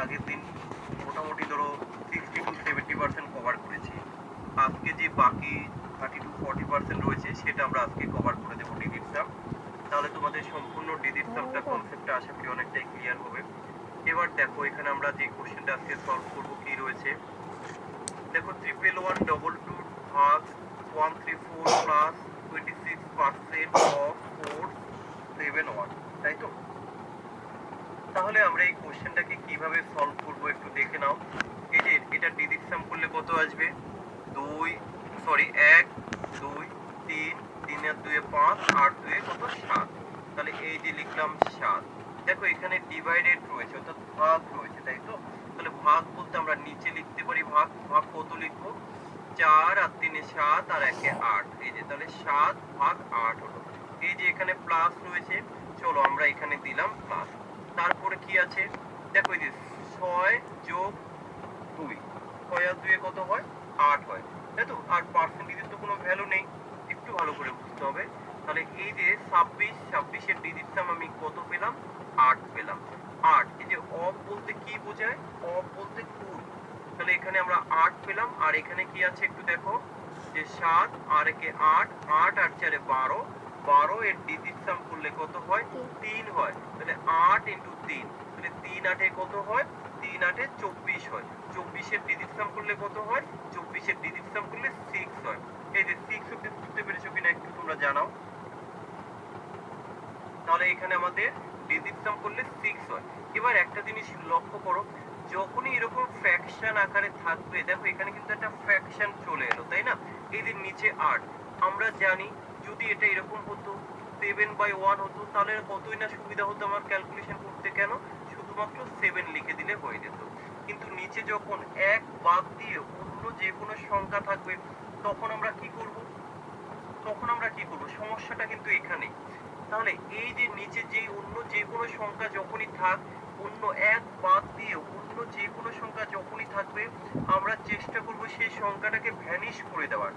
আগের দিন মোটামুটি ধরো 60-70% কভার করেছি। আজকে যে বাকি 30-40% রয়েছে সেটা আমরা আজকে কভার করে দেবো ডিজিট সাম। তাহলে তোমাদের সম্পূর্ণ ডিজিট সামটা কনসেপ্টটা আশা করি অনেকটাই ক্লিয়ার হবে। এবার দেখো এখানে আমরা যে কোশ্চেনটা আজকে সলভ করবো কি রয়েছে। দেখো 11122 ভাগ 134 প্লাস 26% অফ 471, তাই তো? তাহলে আমরা এই কোশ্চেনটাকে কিভাবে সলভ করব একটু দেখে নাও। এই যে এটা ডিজিট সাম করলে কত আসবে? 1 2 3, 3 আর 2 5, 8 2 কত 7। তাহলে এই যে লিখলাম 7। দেখো এখানে ডিভাইডেড রয়েছে অর্থাৎ ভাগ রয়েছে, তাই তো? তাহলে ভাগ বলতে আমরা নিচে লিখতে পারি ভাগ। ভাগ কত লিখবো? 4 আর 3 7 আর 1 8। এই যে তাহলে 7 ভাগ 8 হলো। এই যে এখানে প্লাস রয়েছে, চলো আমরা এখানে দিলাম প্লাস। তারপরে কি আছে দেখো, এই যে 6 যোগ 2, 6 আর 2 কত হয়? 8 হয়, তাই তো? আর পার্সেন্টেজের তো কোনো ভ্যালু নেই, একটু ভালো করে বুঝতে হবে। তাহলে এই যে 26 এর ডিজিট সাম আমি কত পেলাম? 8 পেলাম। 8, এই যে অফ বলতে কি বোঝায়? অফ বলতে গুণ। তাহলে এখানে আমরা 8 পেলাম। আর এখানে কি আছে একটু দেখো, যে 7 আর 1 8, 8 আর 4 12, 12 এর ডিজিট সাম করলে কত হয়? 3 হয়। তাহলে 8 ইনটু 3, তাহলে 3 8 কত হয়? 3 8 24 হয়। 24 এর ডিজিট সাম করলে কত হয়? 24 এর ডিজিট সাম করলে 6 হয়। এই যে 6 অব্দি বুঝতে পেরেছো কিনা একটু তোমরা জানাও। তাহলে এখানে আমাদের ডিজিট সাম করলে 6 হয়। এবার একটা জিনিস লক্ষ্য করো, যখনই এরকম ফ্র্যাকশন আকারে থাকবে, দেখো এখানে কিন্তু একটা ফ্র্যাকশন চলে এলো, তাই না? এই যে নিচে 8, আমরা জানি যদি এটা এরকম হতো 7/1 হতো তাহলে কতই না সুবিধা হতো আমার ক্যালকুলেশন করতে। কেন? শুধুমাত্র 7 লিখে দিলে হয়ে যেত। কিন্তু নিচে যখন 1 বাদ দিয়ে অন্য যে কোনো সংখ্যা থাকবে তখন আমরা কি করব? সমস্যাটা কিন্তু এখানেই। তাহলে এই যে নিচে যেই অন্য যে কোনো সংখ্যা যখনই থাক, অন্য 1 বাদ দিয়ে অন্য যে কোনো সংখ্যা যখনই থাকবে, আমরা চেষ্টা করব সেই সংখ্যাটাকে ভ্যানিশ করে দেওয়ার।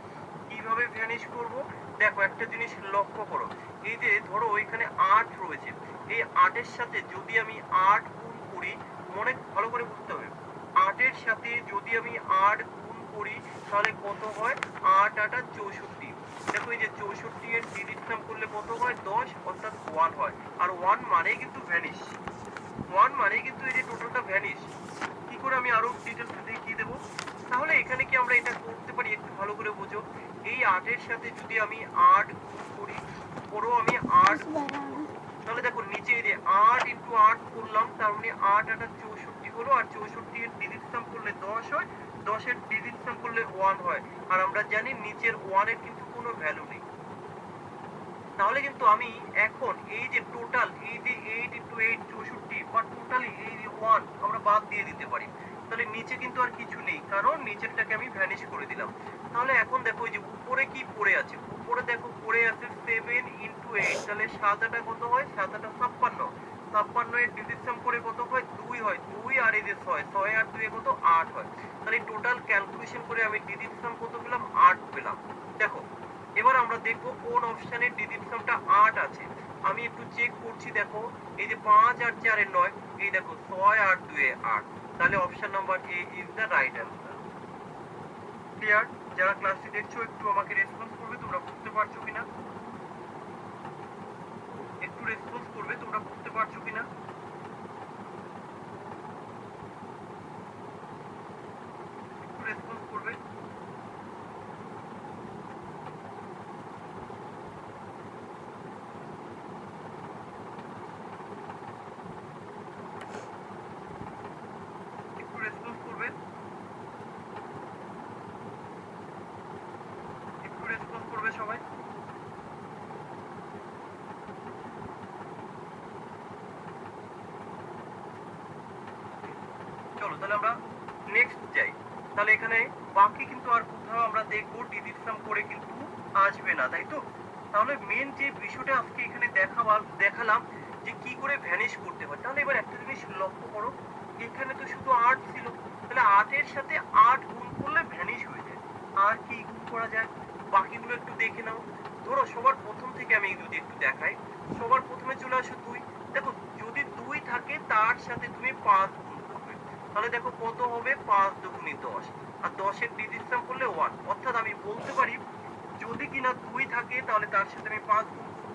কিভাবে ভ্যানিশ করব? দেখো একটা জিনিস লক্ষ্য করো, এই যে ধরো এখানে 8 রয়েছে, এই 8 এর সাথে যদি আমি 8 গুণ করি, মনে ভালো করে বুঝতে হবে, 8 এর সাথে যদি আমি 8 গুণ করি তাহলে কত হয়? 8 8 64। দেখো এই যে 64 এর ডিজিট সাম করলে কত হয়? 10, অর্থাৎ 1 হয়। আর 1 মানেই কিন্তু ভ্যানিশ, 1 মানেই কিন্তু এই যে টোটালটা ভ্যানিশ। কি করে আমি আরো ডিটেইলস দেখিয়ে দেবো। তাহলে এখানে কি আমরা এটা করতে পারি একটু ভালো করে বোঝো। এই 8 এর সাথে যদি আমি 8 গুণ করি, পরেও আমি 8 গুণ করব, তাহলে দেখো নিচে এই যে 8 ইনটু 8 করলাম, তার মানে 8 8 64 হলো। আর 64 এর ডিজিট সাম করলে 10 হয়, 10 এর ডিজিট সাম করলে 1 হয়। আর আমরা জানি নিচের 1 এর কিন্তু কোনো ভ্যালু নেই। তাহলে কিন্তু আমি এখন এই যে টোটাল এই যে 8 ইনটু 8 64 বা টোটালি এই যে 1 আমরা বাদ দিয়ে দিতে পারি। তাহলে নিচে কিন্তু আর কিছু নেই, কারণ নিচেরটাকে আমি ভ্যানিশ করে দিলাম। তাহলে এখন দেখো এই যে উপরে কি পড়ে আছে, উপরে দেখো পড়ে আছে 7 ইনটু 8, তাহলে 7 8 কত হয়? 7 8 56, 56 এর ডিজিট সাম করে কত হয়? 2 হয়। 2 আর এই যে 6, 6 আর 2 কত? 8 হয়। তাহলে টোটাল ক্যালকুলেশন করে আমি ডিজিট সাম কত পেলাম? 8 পেলাম। দেখো এবার আমরা দেখব কোন অপশনে ডিজিট সামটা 8 আছে। আমি একটু চেক করছি, দেখো এই যে 5 আর 4 এর 9, এই দেখো 6 আর 2 এ 8। তাহলে option number A is the right answer. Clear? যারা ক্লাসটি দেখছো একটু আমাকে রেসপন্স করবে তোমরা বুঝতে পারছো কিনা, একটু রেসপন্স করবে তোমরা বুঝতে পারছো কিনা। একটু রেসপন্স করবে। একটু রেসপন্স করবে। একটু রেসপন্স করবে সবাই। চলো তাহলে আমরা নেক্সট যাই। তাহলে এখানে বাকি কিন্তু আর কোথাও আমরা দেখবো ডিজিট সাম করে কিন্তু আসবে না, তাই তো? তাহলে মেন যে বিষয়টা আজকে এখানে দেখালাম যে কি করে ভ্যানিশ করতে হয়। তাহলে এবার একটা জিনিস লক্ষ্য করো, এখানে তো শুধু 8 ছিল, তাহলে 8 এর সাথে 8 গুণ করলে ভ্যানিশ হয়ে যায়। আর কি গুণ করা যায় বাকিগুলো একটু দেখে নাও। ধরো সবার প্রথম থেকে আমি যদি একটু দেখাই, সবার প্রথমে চলে আসো 2। দেখো যদি 2 থাকে তার সাথে তুমি 5 গুণ করবে, তাহলে দেখো কত হবে 5 দুগুণী 10, আর 10-এর ডিজিট সাম করলে 1। অর্থাৎ আমি বলতে পারি যদি কিনা 2 থাকে তাহলে তার সাথে আমি 5 গুণ করব,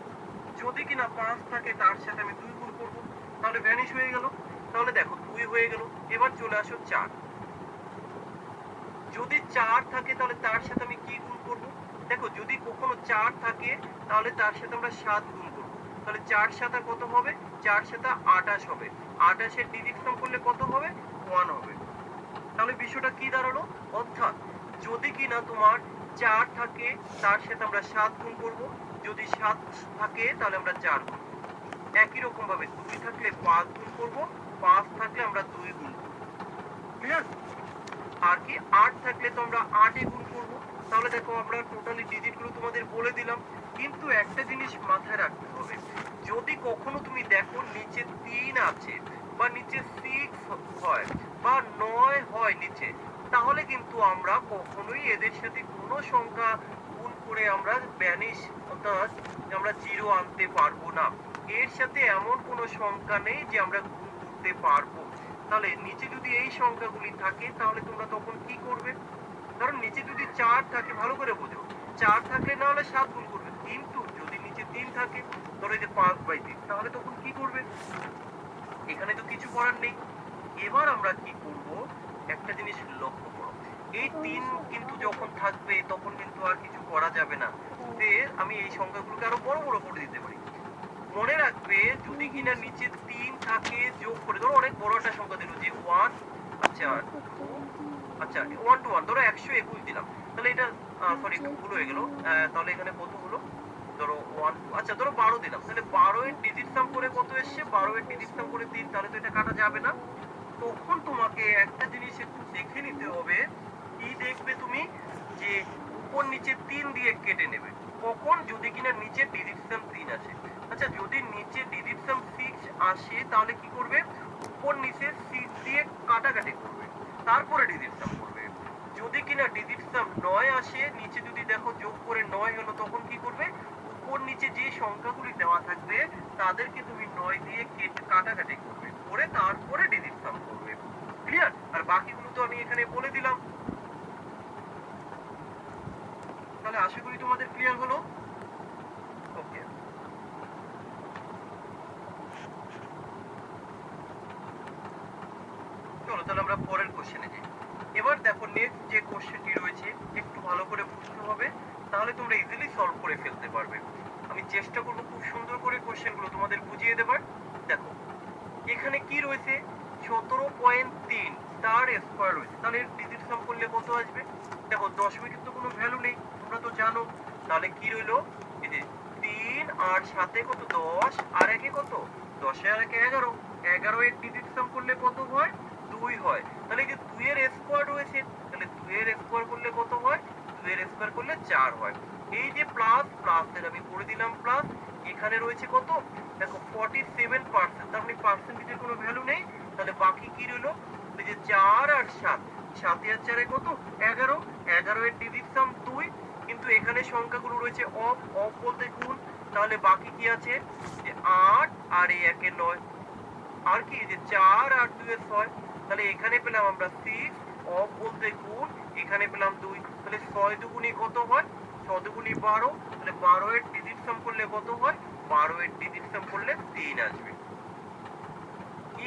যদি কিনা 5 থাকে তার সাথে আমি 2 গুণ করব, তাহলে ভ্যানিশ হয়ে গেল। তাহলে দেখো 2 হয়ে গেল। এবার চলে আসো 4। যদি 4 থাকে তাহলে তার সাথে আমি কি গুণ করব? দেখো যদি কখনো 4 থাকে তাহলে তার সাথে আমরা 7 গুণ করব। তাহলে 4 7 কত হবে? 4 7 28 হবে। 28 এর ডিজিট সাম করলে কত হবে? 1 হবে। তাহলে বিষয়টা কি দাঁড়ালো? অর্থাৎ যদি কিনা তোমার 4 থাকে তার সাথে আমরা 7 গুণ করব, যদি 7 থাকে তাহলে আমরা 4 গুণ করব। একই রকম ভাবে 2 থাকলে 5 গুণ করব, 5 থাকলে আমরা 2 গুণ করব। ক্লিয়ার? আর কি 8 থাকলে তো আমরা 8 এ গুণ করব। তাহলে দেখো আমরা টোটালি ডিজিট গুলো তোমাদের বলে দিলাম। কিন্তু একটা জিনিস মাথায় রাখতে হবে, যদি কখনো তুমি দেখো নিচে 3 আছে বা নিচে 6 হয় বা 9 হয় নিচে, তাহলে কিন্তু আমরা কখনোই এদের সাথে কোনো সংখ্যা গুণ করে আমরা ভ্যানিশ অর্থাৎ আমরা 0 আনতে পারবো না। এর সাথে এমন কোনো সংখ্যা নেই যে আমরা গুণ করতে পারবো। তাহলে নিচে যদি এই সংখ্যাগুলি থাকে তাহলে তোমরা তখন কি করবে? কারণ নিচে যদি 4 থাকে, ভালো করে বোঝো, 4 থাকলে না হলে 7 গুণ করবে, কিন্তু যদি নিচে 3 থাকে, ধরো এই যে 5/3, তাহলে তখন কি করবে? এখানে তো কিছু করার নেই। এবার আমরা কি করব? একটা জিনিস লক্ষ্য করো, এই 3 কিন্তু যখন থাকবে তখন কিন্তু আর কিছু করা যাবে না, যে আমি এই সংখ্যাগুলোকে আরো বড় বড় করে দিতে পারি। মনে রাখবে যদি কিনা নিচে 3 থাকে, যোগ করে ধরো অনেক বড় একটা সংখ্যা দিল যে 1, আচ্ছা 2, আচ্ছা 1 to 1 ধরো 121 দিলাম, তাহলে এটা সরি একটু ভুল হয়ে গেল। তাহলে এখানে কত হলো? ধরো 1 আচ্ছা ধরো 12 দিলাম, তাহলে 12 এর ডিজিট সাম করে কত এসছে? 12 এর ডিজিট সাম করে 3, তাহলে তো এটা কাটা যাবে না। তখন তোমাকে একটা জিনিস একটু দেখে নিতে হবে। কি দেখবে তুমি? যে উপর নিচে 3 দিয়ে কেটে নেবে। কখন? যদি কিনা নিচে ডিজিট সাম 3 আসে। আচ্ছা যদি নিচে ডিজিট সাম 6 আসে তাহলে কি করবে? উপর নিচে 6 দিয়ে কাটাকাটি করবে, তারপরে ডিজিট সাম করবে। যদি কিনা ডিজিট সাম 9 আসে, নিচে যদি দেখো যোগ করে 9 হলো, তখন কি করবে? উপর নিচে যে সংখ্যাগুলি দেওয়া থাকবে তাদেরকে তুমি 9 দিয়ে কাটাকাটি করবে, করে তারপরে ডিজিট সাম করবে। ক্লিয়ার? আর বাকিগুলো তো আমি এখানে বলে দিলাম। তাহলে আশা করি তোমাদের ক্লিয়ার হলো। ওকে, চলো তাহলে আমরা পরের কোশ্চেনে যাই। এবার দেখো নেক্সট যে কোশ্চেনটি রয়েছে একটু ভালো করে বুঝতে হবে, তাহলে তোমরা ইজিলি সলভ করে ফেলতে পারবে। আমি চেষ্টা করবো খুব সুন্দর করে কোশ্চেনগুলো তোমাদের বুঝিয়ে দেবার। দেখো এখানে কি রয়েছে? 17.3 তার স্কয়ার রয়েছে, তাহলে এর ডিজিট সাম করলে কত আসবে? দেখো দশমিকের তো কোনো ভ্যালু নেই, তোমরা তো জানো। তাহলে কি রইলো? এই যে 3 আর 7 কত? 10 আর 1 কত? 10 আর 1 11, 11 এর ডিজিট সাম করলে কত হয়? 2 হয়। তাহলে এই যে 2 এর স্কয়ার রয়েছে, তাহলে 2 এর স্কয়ার করলে কত হয়? 2 এর স্কয়ার করলে 4 হয়। এই যে প্লাস প্লাসের আমি করে দিলাম প্লাস, এখানে রয়েছে কত? দেখো 47%, তার মানে পার্সেন্টেজের কোনো ভ্যালু নেই। তাহলে বাকি কি রইলো? এই যে 4 আর 7, 7 আর 4 কত? 11, 11 এর ডিজিট সাম 2, কিন্তু এখানে সংখ্যাগুলো রয়েছে অফ, অফ বলতে গুণ। তাহলে বাকি কি আছে? যে 8 আর এই 1 9, আর কি যে 4 আর 2 6, তাহলে এখানে পেলাম আমরা 6, অফ বলতে গুণ, এখানে পেলাম 2, তাহলে 6 দুগুণী কত হয়? 6 দুগুণী 12, তাহলে 12 এর ডিজিট সাম করলে কত হয়? 12 এর ডিজিট সাম করলে 3 আসবে।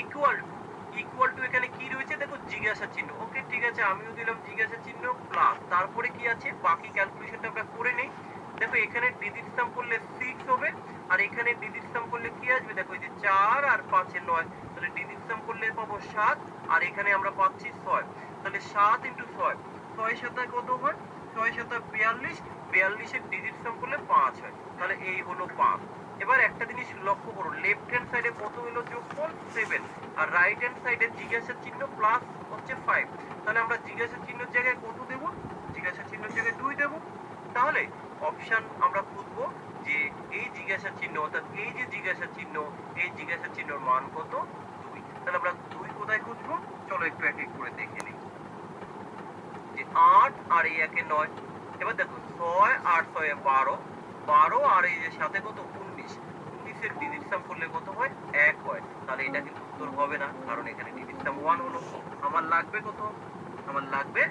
ইকুয়াল টু, ইকুয়াল টু এখানে কি রয়েছে? দেখো জিজ্ঞাসা চিহ্ন। ওকে ঠিক আছে, আমিও দিলাম জিজ্ঞাসা চিহ্ন প্লাস, তারপরে কি আছে বাকি ক্যালকুলেশনটা আমরা করে নেই। দেখো এখানে ডিজিট সাম করলে 6 হবে, আর এখানে ডিজিট সাম করলে কি আসবে? দেখো এই যে 4 আর 5 এর 9, তাহলে ডিজিট সাম করলে পাবো 7, আর এখানে আমরা পাচ্ছি 6, তাহলে 7 ইনটু 6, 6 7 কত হয়? 6 7 42, 42 এর ডিজিট সাম করলে 5 হয়, তাহলে এই হলো 5। এবার একটা জিনিস লক্ষ্য করো, লেফট হ্যান্ড সাইডে কত হলো যোগফল? 7, আর রাইট হ্যান্ড সাইডে জিজ্ঞাসা চিহ্ন প্লাস হচ্ছে 5, তাহলে আমরা জিজ্ঞাসা চিহ্নের জায়গায় কত দেব? জিজ্ঞাসা চিহ্নের জায়গায় 2 দেব। তাহলে অপশন আমরা খুঁজবো যে এই জিজ্ঞাসা চিহ্ন অর্থাৎ এই যে জিজ্ঞাসা চিহ্ন, এই জিজ্ঞাসা চিহ্নের মান কত? 2। তাহলে আমরা 2 কোথায় খুঁজবো? চলো একটু এক এক করে দেখে নিই। যে 8 আর এই 1 9, এবার দেখো 6 আর 6 12, 12 আর এই যে সাথে কত? 19, 19 এর ডিজিট সাম করলে কত হয়? 1 হয়, তাহলে এটা কিন্তু উত্তর হবে না, কারণ এখানে ডিজিট সাম 1 হলো। আমার লাগবে কত? আমার লাগবে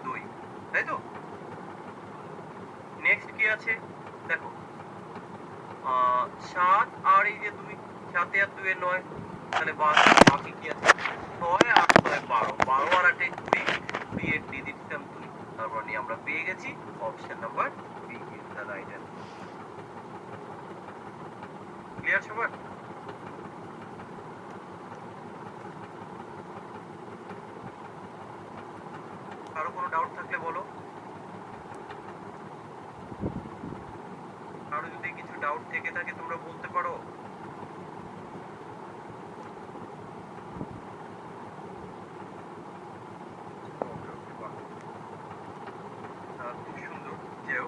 2, তাই তো? নেক্সট কি আছে দেখো, 7 আর এই যে 2, 7 আর 2 এ 9, তাহলে বাকি কি আছে? 6 আর 6 12, 12 আর 8 এ 20, 2 এর ডিজিট সাম 2। তারপর নিয়ে আমরা পেয়ে গেছি option number B is the right answer. Clear সবার? কারো কোনো ডাউট থাকলে বলো। কারো যদি কিছু ডাউট থেকে থাকে তোমরা বলতে পারো। খুব সুন্দর, যেও।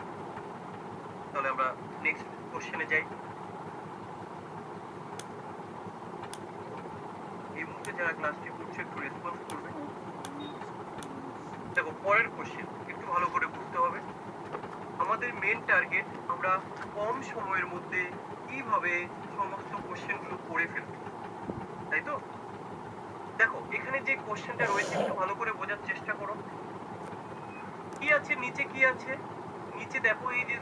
তাহলে আমরা নেক্সট কোশ্চেনে যাই। এই মুহূর্তে যারা ক্লাসটি করছে একটু রেসপন্স করবে। দেখো পরের কোশ্চেন একটু ভালো করে বুঝতে হবে। আমাদের মেন টার্গেট আমরা কম সময়ের মধ্যে কিভাবে সমস্ত কোশ্চেনগুলো করে ফেলব, তাই তো? দেখো এখানে যে কোশ্চেনটা রয়েছে একটু ভালো করে বোঝার চেষ্টা করো। কি আছে নিচে, কি আছে নিচে দেখো, এই যে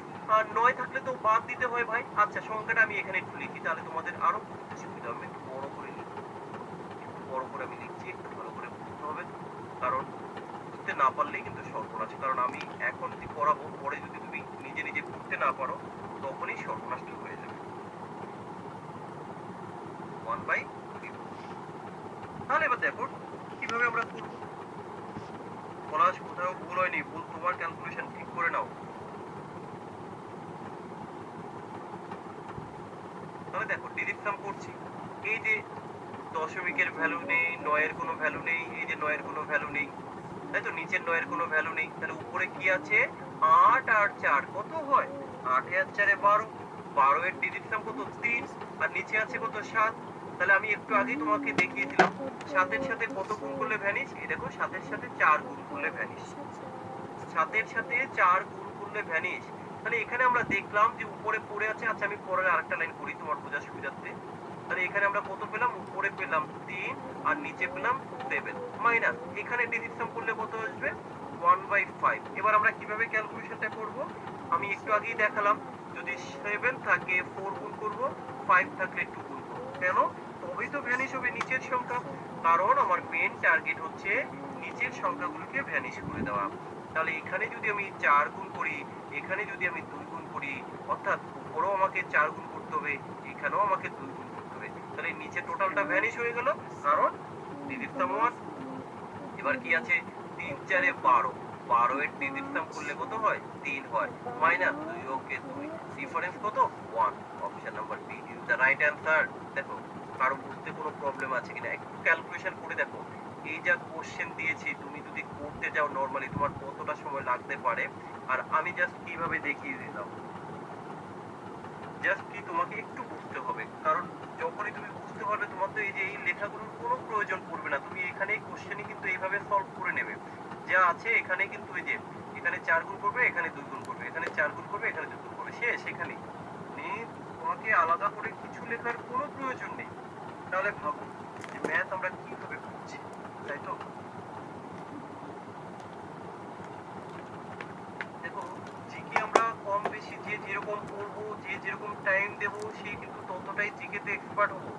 9 থাকলে তো বাদ দিতে হয় ভাই। আচ্ছা সংখ্যাটা আমি এখানে একটু লিখি, তাহলে তোমাদের আরো বুঝতে সুবিধা হবে। একটু বড় করে লিখি, একটু বড় করে আমি লিখছি, একটু ভালো করে বুঝতে হবে, কারণ বুঝতে না পারলেই কিন্তু সর্বনাশ। কারণ আমি এখন যদি পড়াবো, পরে যদি তুমি নিজে নিজে বুঝতে না পারো তখনই সর্বনাশটা হয়ে যাবে। 1/3। তাহলে এবার দেখো কিভাবে আমরা করবো। পলাশ কোথাও ভুল হয়নি, ভুল তোমার, ক্যালকুলেশন ঠিক করে নাও। তাহলে দেখো ডিজিট সাম করছি, এই যে দশমিকের ভ্যালু নেই, 9 এর কোনো ভ্যালু নেই, এই যে 9 এর কোনো ভ্যালু নেই, তাই তো? নিচের 9 এর কোনো ভ্যালু নেই, তাহলে উপরে কি আছে? 8 আর 4 কত হয়? 8 আর 4 12, 12 এর ডিজিট সাম কত? 3, আর নিচে আছে কত? 7। তাহলে আমি একটু আগেই তোমাকে দেখিয়েছিলাম 7 এর সাথে কত গুণ করলে ভ্যানিশ। এই দেখো 7 এর সাথে 4 গুণ করলে ভ্যানিশ, 7 এর সাথে 4 গুণ করলে ভ্যানিশ। তাহলে এখানে আমরা দেখলাম যে উপরে পড়ে আছে। আচ্ছা আমি পরের আরেকটা লাইন করি তোমার বোঝার সুবিধার্থে। তাহলে এখানে আমরা কত পেলাম? উপরে পেলাম 3 আর নিচে পেলাম 7, মাইনাস এখানে ডিজিট সাম করলে কত আসবে? 1/5। এবার আমরা কিভাবে ক্যালকুলেশনটা করব? আমি একটু আগেই দেখালাম, যদি 7 থাকে 4 গুণ করব, 5 থাকলে 2 গুণ করব। কেন? তবেই তো ভ্যানিশ হবে নিচের সংখ্যা, কারণ আমার মেন টার্গেট হচ্ছে নিচের সংখ্যাগুলোকে ভ্যানিশ করে দেওয়া। তাহলে এখানে যদি আমি 4 গুণ করি, এখানে যদি আমি 2 গুণ করি, অর্থাৎ উপরেও আমাকে 4 গুণ করতে হবে, এখানেও আমাকে 2 গুণ করতে হবে, তাহলে নিচে টোটালটা ভ্যানিশ হয়ে গেল, কারণ ডিজিট সাম 1। এবার কি আছে? 3 4 এ 12, 12 এর ডিজিট সাম করলে কত হয়? 3 হয়, মাইনাস 2 ওকে 2, ডিফারেন্স কত? 1। Option number B is the right answer. দেখো কারো বুঝতে কোনো প্রবলেম আছে কিনা একটু ক্যালকুলেশন করে দেখো। এই যা কোশ্চেন দিয়েছি তুমি যদি করতে যাও নরমালি তোমার কতটা সময় লাগতে পারে, আর আমি জাস্ট কিভাবে দেখিয়ে দিলাম। জাস্ট কি তোমাকে একটু বুঝতে হবে, কারণ যখনই তুমি বুঝতে পারবে তোমার তো এই যে এই লেখাগুলোর কোনো প্রয়োজন পড়বে না। তুমি এখানে কোশ্চেনই কিন্তু এইভাবে সলভ করে নেবে। যা আছে এখানে কিন্তু এই যে এখানে 4 গুণ করবে, এখানে 2 গুণ করবে, এখানে 4 গুণ করবে, এখানে 2 গুণ করবে, শেষ। এখানে তোমাকে আলাদা করে কিছু লেখার কোনো প্রয়োজন নেই। তাহলে ভাবো যে ম্যাথ আমরা কিভাবে করছি, তাই তো? দেখো জিকে আমরা কম বেশি যে যেরকম পড়বো, যে যেরকম টাইম দেবো, সে কিন্তু ততটাই জিকে তে এক্সপার্ট হবো।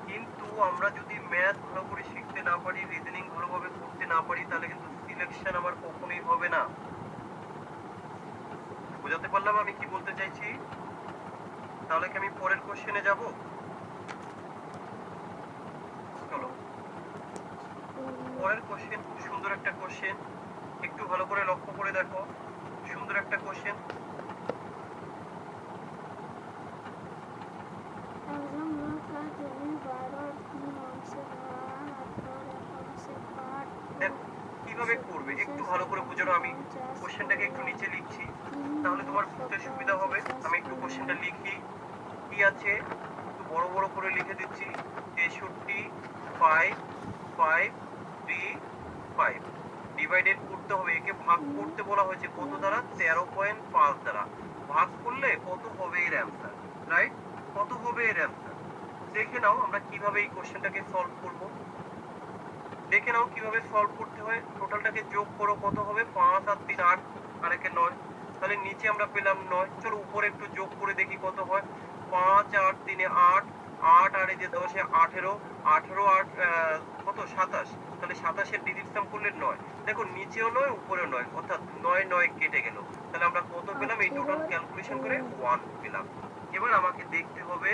কিন্তু আমরা যদি ম্যাথ ভালো করে শিখতে না পারি, রিজনিং ভালোভাবে করতে না পারি, তাহলে কিন্তু সিলেকশন আমার কখনোই হবে না। বোঝাতে পারলাম আমি কি বলতে চাইছি? তাহলে কি আমি পরের কোশ্চেনে যাব? চলো পরের কোশ্চেন, খুব সুন্দর একটা কোশ্চেন, একটু ভালো করে লক্ষ্য করে দেখো, সুন্দর একটা কোশ্চেন। দেখো কিভাবে করবে একটু ভালো করে বুঝো। আমি কোশ্চেনটাকে একটু নিচে লিখছি, তাহলে তোমার বুঝতে সুবিধা হবে। আমি একটু কোশ্চেনটা লিখি, কি আছে একটু বড় বড় করে লিখে দিচ্ছি। 63 5 5 3 5 ডিভাইডেড করতে হবে, একে ভাগ করতে বলা হয়েছে কত দ্বারা? 13.5 দ্বারা। ভাগ করলে কত হবে এর অ্যান্সার, রাইট? কত হবে এর অ্যান্সার? দেখে নাও আমরা কিভাবে এই কোশ্চেনটাকে সলভ করব। দেখে নাও কিভাবে সলভ করতে হয়। টোটালটাকে যোগ করো, কত হবে? 5 আর 3 8 আর 1 9। তাহলে নিচে আমরা পেলাম 9। চলো উপরে একটু যোগ করে দেখি কত হয়। 5 আর 3 8, 8 আর এই যে 10 এ 18, 18 আর কত 27। তাহলে 27 এর ডিজিট সাম করলে 9। দেখো নিচেও 9 উপরেও 9, অর্থাৎ 9 9 কেটে গেল। তাহলে আমরা কত পেলাম? এই টোটাল ক্যালকুলেশন করে 1 পেলাম। এবার আমাকে দেখতে হবে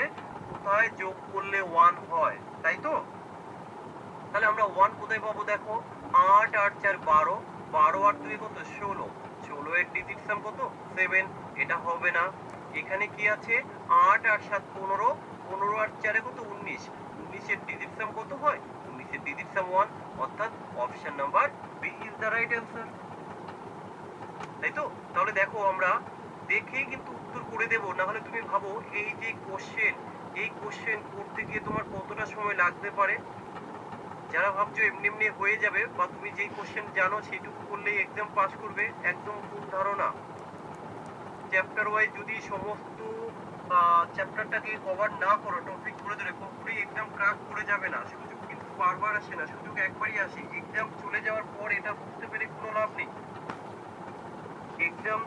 কোথায় যোগ করলে 1 হয়, তাই তো? তাহলে আমরা 1 কোথায় পাবো? দেখো 8 8 4 12, 12 আর 2 কত? 16, 16 এর ডিজিট সাম কত? 7। এটা হবে না। এখানে কি আছে? 8 8 7 15, 15 আর 4 কত? 19, 19 এর ডিজিট সাম কত হয়? 19 এর ডিজিট সাম 1, অর্থাৎ option number B is the right answer. তাই তো? তাহলে দেখো আমরা দেখেই কিন্তু উত্তর করে দেব, না হলে তুমি ভাবো এই যে কোশ্চেন, এই কোশ্চেন করতে গিয়ে তোমার কতটা সময় লাগতে পারে। যারা ভাবছো এমনি এমনি হয়ে যাবে বা তুমি যেই কোশ্চেন জানো সেইটুকু করলেই এক্সাম পাস করবে, একদম ভুল ধারণা। চ্যাপ্টার ওয়াইজ যদি সমস্ত চ্যাপ্টারটাকে কভার না করো, টপিক ধরে ধরে, কখনোই এক্সাম ক্র্যাক করে যাবে না। সুযোগ কিন্তু বারবার আসে না, সুযোগ একবারই আসে। এক্সাম চলে যাওয়ার পর এটা বুঝতে পেরে কোনো লাভ নেই। এক্সাম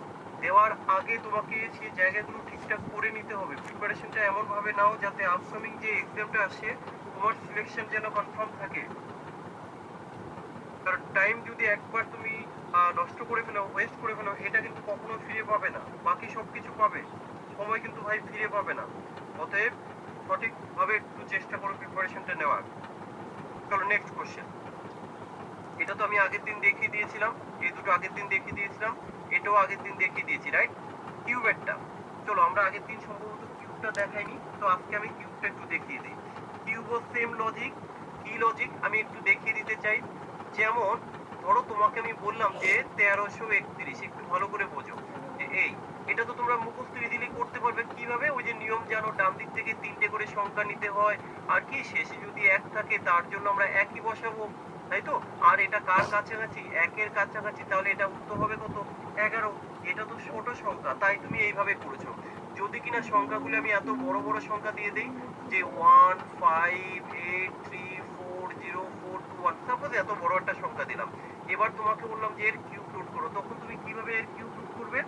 দেওয়ার আগে তোমাকে সেই জায়গাগুলো ঠিকঠাক করে নিতে হবে। প্রিপারেশনটা এমন ভাবে নাও যাতে আপকামিং যে এক্সামটা আসে তোমার সিলেকশন যেন কনফার্ম থাকে। কারণ টাইম যদি একবার তুমি নষ্ট করে ফেলো, ওয়েস্ট করে ফেলো, এটা কিন্তু কখনো ফিরে পাবে না। বাকি সবকিছু পাবে, সময় কিন্তু ভাই ফিরে পাবে না। অতএব সঠিকভাবে একটু চেষ্টা করো প্রিপারেশনটা নেওয়ার। চলো নেক্সট কোশ্চেন। এটা তো আমি আগের দিন দেখিয়ে দিয়েছিলাম, এই দুটো আগের দিন দেখিয়ে দিয়েছিলাম, এটাও আগের দিন দেখিয়ে দিয়েছি, রাইট? কিউবেরটা চলো আমরা আগের দিন সম্ভবত কিউবটা দেখাইনি, তো আজকে আমি কিউবটা একটু দেখিয়ে দিই। কিউবও সেম লজিক। কি লজিক আমি একটু দেখিয়ে দিতে চাই। যেমন ধরো তোমাকে আমি বললাম যে 1331, একটু ভালো করে বোঝো যে এই এটা তো তোমরা মুখস্থ ইজিলি করতে পারবে। কিভাবে? ওই যে নিয়ম জানো, ডান দিক থেকে 3টে করে সংখ্যা নিতে হয়, আর কি শেষে যদি 1 থাকে তার জন্য আমরা একই বসাবো, তাই তো? আর এটা কার কাছাকাছি? 1 এর কাছাকাছি, তাহলে এটা উত্তর হবে কত? 11। এটা তো ছোট সংখ্যা, তাই তুমি এইভাবে করেছো। যদি কিনা সংখ্যাগুলো আমি এত বড় বড় সংখ্যা দিয়ে দেই যে 1 5 8 3 4 0 4 2 1, সাপোজ এত বড় একটা সংখ্যা দিলাম। এবার তোমাকে বললাম যে এর কিউব রুট করো, তখন তুমি কিভাবে এর কিউব রুট করবে?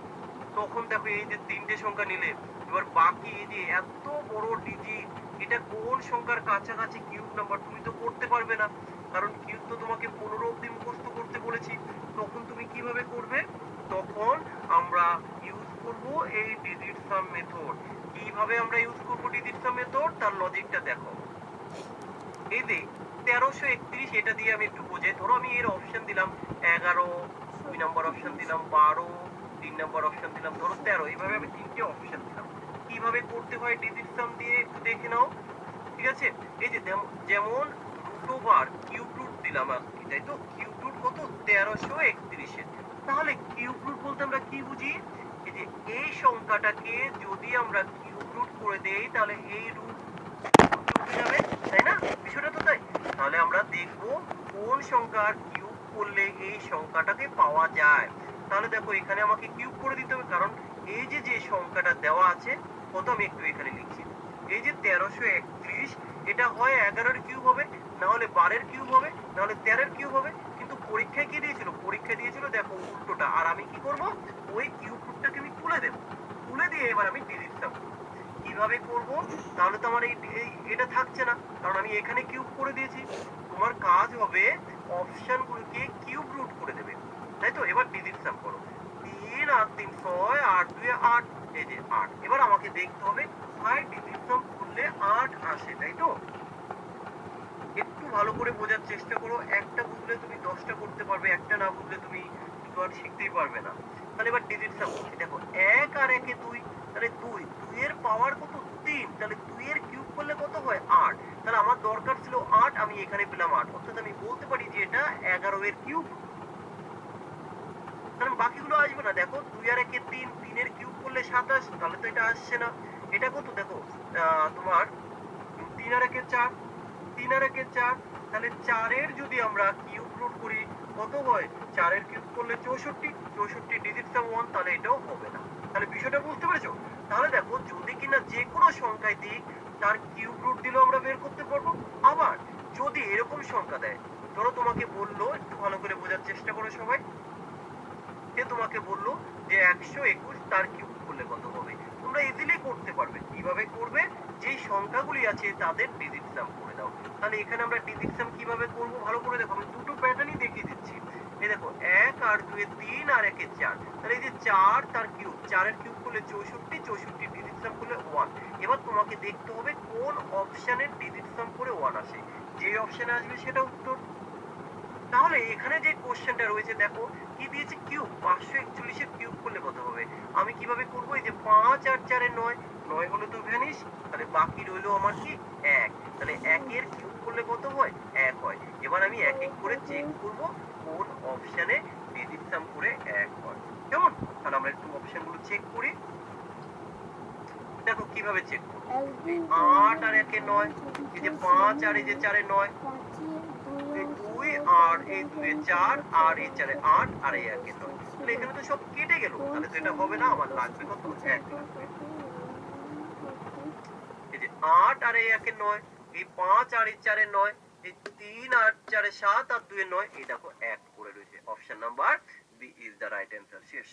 তখন দেখো এই যে 3টে সংখ্যা নিলে, এবার বাকি এই যে এত বড় ডিজিট, এটা কোন সংখ্যার কাছাকাছি কিউব নাম্বার তুমি তো করতে পারবে না, কারণ কিউব তো তোমাকে 15 অব্দি মুখস্থ করতে বলেছি। তখন তুমি কিভাবে করবে? তখন আমরা ইউজ করব এই ডিজিট সাম মেথড। কিভাবে আমরা ইউজ করব ডিজিট সাম মেথড? তার লজিকটা দেখো। এই যে 1331, এটা দিয়ে আমি একটু বোঝাই। ধরো আমি এর অপশন দিলাম 11, 2 নাম্বার অপশন দিলাম 12, 3 নাম্বার অপশন দিলাম ধরো 13, এইভাবে আমি 3টে অপশন দিলাম। কিভাবে করতে হয় ডিজিট সাম দিয়ে একটু দেখে নাও, ঠিক আছে? এই যে যেমন রুট ওভার কিউব রুট দিলাম আজকে, তাই তো? কিউব রুট কত? 1331 এর। তাহলে কিউব রুট বলতে আমরা কি বুঝি? এই যে এই সংখ্যাটাকে যদি আমরা কিউব রুট করে দেই তাহলে এই রুট উঠে যাবে, তাই না? বিষয়টা তো তাই। তাহলে আমরা দেখব কোন সংখ্যার কিউব করলে এই সংখ্যাটাকে পাওয়া যায়। তাহলে দেখো এখানে আমাকে কিউব করে দিতে হবে, কারণ এই যে যে সংখ্যাটা দেওয়া আছে কত, আমি একটু এখানে লিখছি। এই যে 1331, এটা হয় 11-এর কিউব হবে, না হলে 12-এর কিউব হবে, না হলে 13-এর কিউব হবে। কিন্তু পরীক্ষায় কি দিয়েছিল? পরীক্ষা দিয়েছিল দেখো উল্টোটা। আর আমি কি করব? ওই কিউব রুটটাকে আমি তুলে দেব, তুলে দিয়ে এবার আমি ডিজিট সাম করব। কিভাবে করব? তাহলে তো আমার এটা থাকছে না, কারণ আমি এখানে কিউব করে দিয়েছি। তোমার কাজ হবে অপশনগুলোকে কিউব রুট করে দেবে, তাই তো? এবার ডিজিট সাম করো। 3 আর 3 6, 8 2 8, এই যে 8। এবার আমাকে দেখতে হবে কোথায় ডিজিট সাম করলে 8 আসে, তাই তো? একটু ভালো করে বোঝার চেষ্টা করো। একটা বুঝলে তুমি 10টা করতে পারবে, একটা না বুঝলে তুমি তো আর শিখতেই পারবে না। তাহলে এবার ডিজিট সাম করছি। দেখো 1 আর 1 এ 2, তাহলে 2 এর পাওয়ার কত? 3। তাহলে 2 এর কিউব করলে কত হয়? 8। তাহলে আমার দরকার ছিল 8, আমি এখানে পেলাম 8, অর্থাৎ আমি বলতে পারি যে এটা 11 এর কিউব। কারণ বাকিগুলো আসবে না। দেখো 2 আর 1 এ 3, 3 এর কিউব করলে 27, তাহলে তো এটা আসছে না। এটা কত? দেখো তোমার 3 আর 1 এ 4, 3 আর 1 এ 4, তাহলে 4 এর যদি আমরা কিউব রুট করি কত হয়? 4 এর কিউব করলে 64, 64 ডিজিট সাম 1, তাহলে এটাও হবে না। তাহলে বিষয়টা বুঝতে পেরেছো? তাহলে দেখো যদি কিনা যে কোনো সংখ্যায় দিই তার কিউব রুট দিলেও আমরা বের করতে পারবো। আবার যদি এরকম সংখ্যা দেয়, ধরো তোমাকে বললো, একটু ভালো করে বোঝার চেষ্টা করো সবাই, সে তোমাকে বললো যে 121 তার কিউব করলে কত হবে। তোমরা ইজিলি করতে পারবে। কিভাবে করবে, যেই সংখ্যাগুলি আছে তাদের ডিজিট সাম করে দাও। তাহলে এখানে আমরা ডিজিট সাম কিভাবে করব ভালো করে দেখো, আমি দুটো প্যাটার্নই দেখিয়ে দিচ্ছি। এই দেখো 1 আর 2 এ 3 আর 1 এ 4, তাহলে এই যে 4 তার কিউব, 4 এর কিউব করলে 64, 64 ডিজিট সাম করলে 1। এবার তোমাকে দেখতে হবে কোন অপশনের ডিজিট সাম করে 1 আসে, যে অপশনে আসবে সেটা উত্তর। তাহলে এখানে যে কোশ্চেনটা রয়েছে দেখো কি দিয়েছে, কিউব, 541 এর কিউব করলে কত হবে। আমি কিভাবে করবো, এই যে 5 আর 4 এ 9, 9 হলো তো ভ্যানিশ, তাহলে বাকি রইলো আমার কি 1, তাহলে 1 এর কিউব করলে কত হয়, 1 হয়। এবার আমি এক এক করে চেক করব কোন অপশনে ডিজিট সাম করে 1 হয়, কেমন। তাহলে আমরা একটু অপশন গুলো চেক করি। দেখো কিভাবে চেক করবো, 8 আর 1 এ 9, এই যে 5 আর এই যে 4 এ 9, এই 2 আর এই 2 এ 4 আর এই 4 এ 8 আর এই 1 এ 9, তাহলে এখানে তো সব কেটে গেল, তাহলে তো এটা হবে না, আমার লাগবে কত, 1 লাগবে। এই যে 8 আর এই 1 এ 9, এই 5 আর এই 4 এ 9, এই 3 আর 4 এ 7 আর 2 এ 9, এই দেখো 1 করে রয়েছে। Option number B is the right answer. শেষ।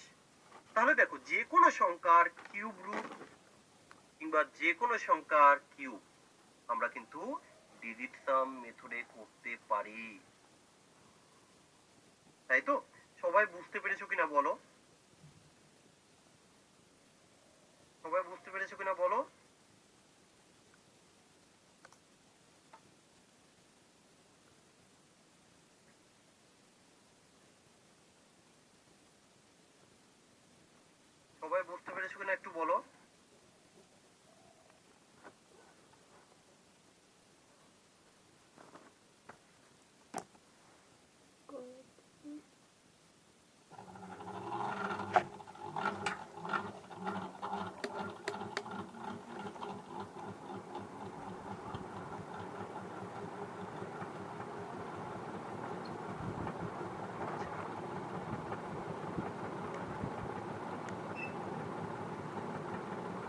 তাহলে দেখো যে কোনো সংখ্যার কিউব রুট কিংবা যে কোনো সংখ্যার কিউব আমরা কিন্তু ডিজিট সাম মেথডে করতে পারি, তাই তো। সবাই বুঝতে পেরেছো কিনা বলো, সবাই বুঝতে পেরেছো কিনা বলো। সবাই বুঝতে পেরেছো কিনা একটু বলো।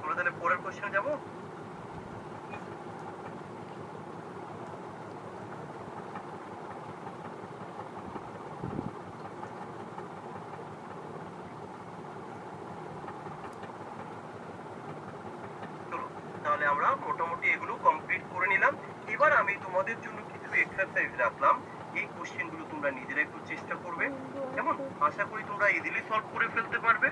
আমরা তাহলে পরের কোশ্চেনে যাবো। চলো তাহলে আমরা মোটামুটি এগুলো কমপ্লিট করে নিলাম। এবার আমি তোমাদের জন্য কিছু এক্সারসাইজ রাখলাম, এই কোশ্চেন গুলো তোমরা নিজেরা একটু চেষ্টা করবে, কেমন। আশা করি তোমরা ইজিলি সলভ করে ফেলতে পারবে।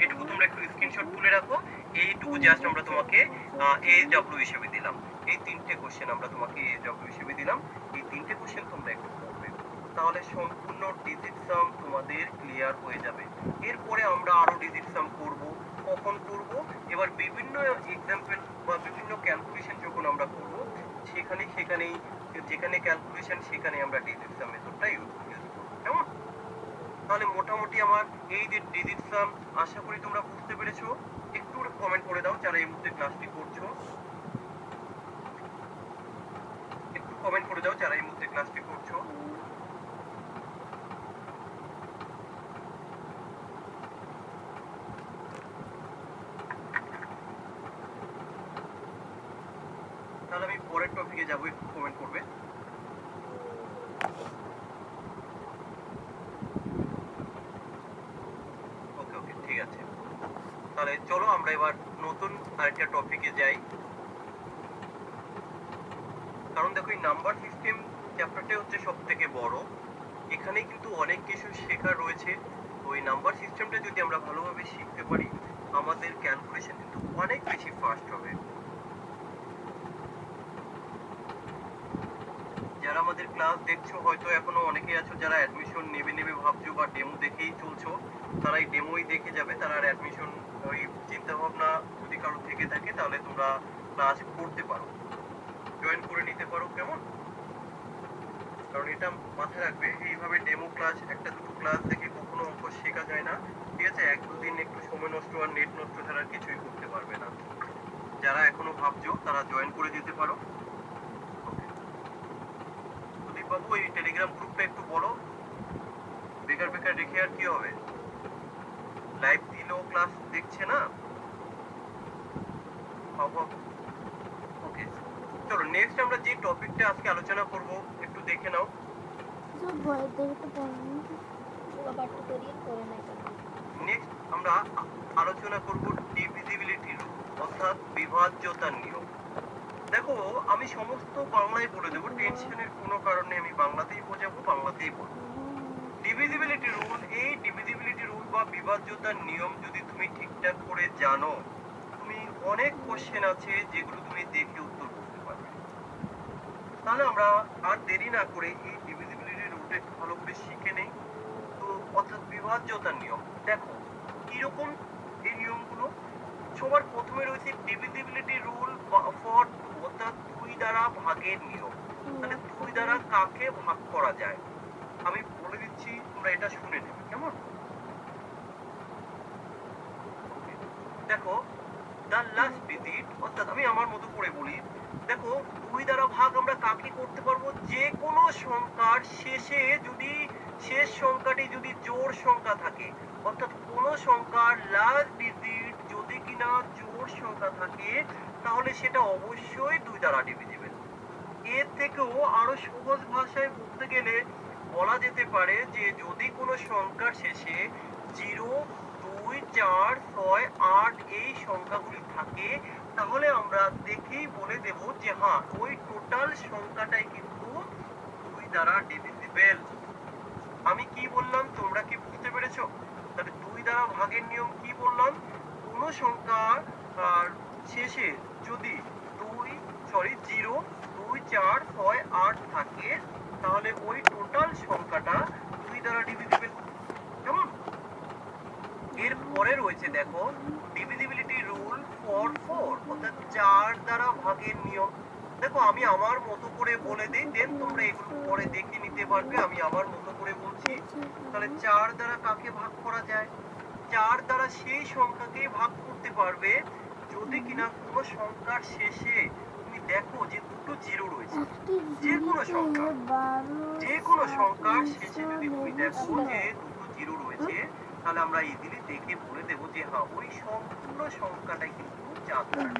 এটুকু তোমরা একটু স্ক্রিনশট তুলে রাখো। এইটুকু জাস্ট আমরা তোমাকে AW হিসেবে দিলাম। এই তিনটে কোশ্চেন আমরা তোমাকে AW হিসেবে দিলাম, এই তিনটে কোশ্চেন তোমরা একটু করবে, তাহলে সম্পূর্ণ ডিজিট সাম তোমাদের ক্লিয়ার হয়ে যাবে। এরপরে আমরা আরো ডিজিট সাম করব, কখন করব, এবার বিভিন্ন এক্সাম্পল বা বিভিন্ন ক্যালকুলেশন যখন আমরা করব, সেখানেই যেখানে ক্যালকুলেশন সেখানে আমরা ডিজিট সাম মেথডটা ইউজ করব, কেমন। তাহলে মোটামুটি আমার এই যে ডিজিট সাম আশা করি তোমরা বুঝতে পেরেছো। একটু কমেন্ট করে দাও যারা এই মুহূর্তে ক্লাসটি করছো, একটু কমেন্ট করে দাও যারা এই মুহূর্তে ক্লাসটি করছো। তাহলে আমি পরের টপিকে যাবো, একটু কমেন্ট করবে। ওকে ওকে ঠিক আছে, তাহলে চলো আমরা এবার নতুন আরেকটা টপিকে যাই। কারণ দেখো এই নাম্বার সিস্টেম চ্যাপ্টারটা হচ্ছে সব থেকে বড়, এখানে কিন্তু অনেক কিছু শেখার রয়েছে। তো এই নাম্বার সিস্টেমটা যদি আমরা ভালোভাবে শিখতে পারি, আমাদের ক্যালকুলেশন কিন্তু অনেক বেশি ফাস্ট হবে। যারা আমাদের ক্লাস দেখছো, হয়তো এখনো অনেকেই আছো যারা অ্যাডমিশন নেবে ভাবছো বা ডেমো দেখেই চলছো, তারা এই ডেমোই দেখে যাবে, তারা আর অ্যাডমিশন ওই চিন্তা ভাবনা যদি কারো থেকে থাকে তাহলে তোমরা ক্লাস করতে পারো, জয়েন করে নিতে পারো, কেমন। কারণ এটা মাথায় রাখবে, এইভাবে ডেমো ক্লাস একটা দুটো ক্লাস দেখে কখনো অঙ্ক শেখা যায় না, ঠিক আছে। এক দুদিন একটু সময় নষ্ট আর নেট নষ্ট ছাড়া কিছুই করতে পারবে না। যারা এখনো ভাবছো তারা জয়েন করে যেতে পারো। সুদীপ বাবু এই টেলিগ্রাম গ্রুপটা একটু বলো, বেকার বেকার রেখে আর কি হবে, লাইভ দিলেও ক্লাস দেখছে না। হাউভাউ। ওকে, চলো নেক্সট আমরা যে টপিকটা আজকে আলোচনা করব একটু দেখে নাও। जो भय देवे तो पढ़ने पूरा पाठ करिए করে না কেন নেক্সট আমরা আলোচনা করব ডিভিজিবিলিটি রুল, অর্থাৎ বিভাজ্যতার নিয়ম। দেখো আমি সমস্ত বাংলায় বলে দেবো, টেনশনের কোনো কারণে আমি বাংলাতেই বোঝাবো, বাংলাতেই বলবো। ডিভিজিবিলিটি রুল, এই ডিভিজিবিলিটি রুল বা বিভাজ্যতার নিয়ম যদি তুমি ঠিকঠাক করে জানো, তুমি অনেক কোশ্চেন আছে যেগুলো তুমি দেখে উত্তর করতে পারবে। তাহলে আমরা আর দেরি না করে এই ডিভিজিবিলিটি রুলটা একটু ভালো করে শিখে নেই। তো অর্থাৎ বিভাজ্যতার নিয়ম, দেখো কিরকম এই নিয়মগুলো। সবার প্রথমে রয়েছে ডিভিজিবিলিটি রুল ফর টু, অর্থাৎ দুই দ্বারা ভাগের নিয়ম। তাহলে দুই দ্বারা কাকে ভাগ করা যায় আমি বলে দিচ্ছি, তোমরা এটা শুনে নেবে কেমন। দেখো দ্য লাস্ট ডিজিট, অর্থাৎ আমি আমার মতো করে বলি, দেখো দুই দ্বারা ভাগ আমরা কাকে করতে পারবো, যে কোনো সংখ্যার শেষে যদি শেষ সংখ্যাটি যদি জোড় সংখ্যা থাকে, অর্থাৎ কোন সংখ্যার লাস্ট ডিজিট যদি কিনা জোড় সংখ্যা থাকে তাহলে সেটা অবশ্যই দুই দ্বারা ডিভিজিবল। এর থেকেও আরো সহজ ভাষায় বলতে গেলে বলা যেতে পারে যে যদি কোনো সংখ্যার শেষে 0, 2, 4, 6, 8 এই সংখ্যাগুলি থাকে তাহলে আমরা দেখেই বলে দেব যে হ্যাঁ ওই টোটাল সংখ্যাটাই কিন্তু দুই দ্বারা ডিভিজিবল। আমি কি বললাম তোমরা কি বুঝতে পেরেছো? তাহলে দুই দ্বারা ভাগের নিয়ম কি বললাম, কোন সংখ্যার শেষে যদি 0, 2, 4, 6, 8 থাকে তাহলে ওই টোটাল সংখ্যাটা দুই দ্বারা ডিভিজিবল। কেমন? এর পরে রয়েছে দেখো ডিভিজিবিলিটি রুল ফর 4, অর্থাৎ 4 দ্বারা ভাগের নিয়ম। দেখো আমি আমার মতো করে বলে দিই, দেন তোমরা এগুলো পরে দেখে নিতে পারবে, আমি আমার মতো করে বলছি। তাহলে 4 দ্বারা কাকে ভাগ করা যায়, 4 দ্বারা সেই সংখ্যাকে ভাগ করতে পারবে যদি কিনা কোনো সংখ্যার শেষে তুমি দেখো যে দুটো জিরো রয়েছে। যে কোনো সংখ্যা, যে কোনো সংখ্যার শেষে যদি তুমি দেখো যে দুটো জিরো রয়েছে তাহলে আমরা ইজিলি দেখে বলে দেবো যে হ্যাঁ ওই সম্পূর্ণ সংখ্যাটাই কিন্তু 4 দ্বারা।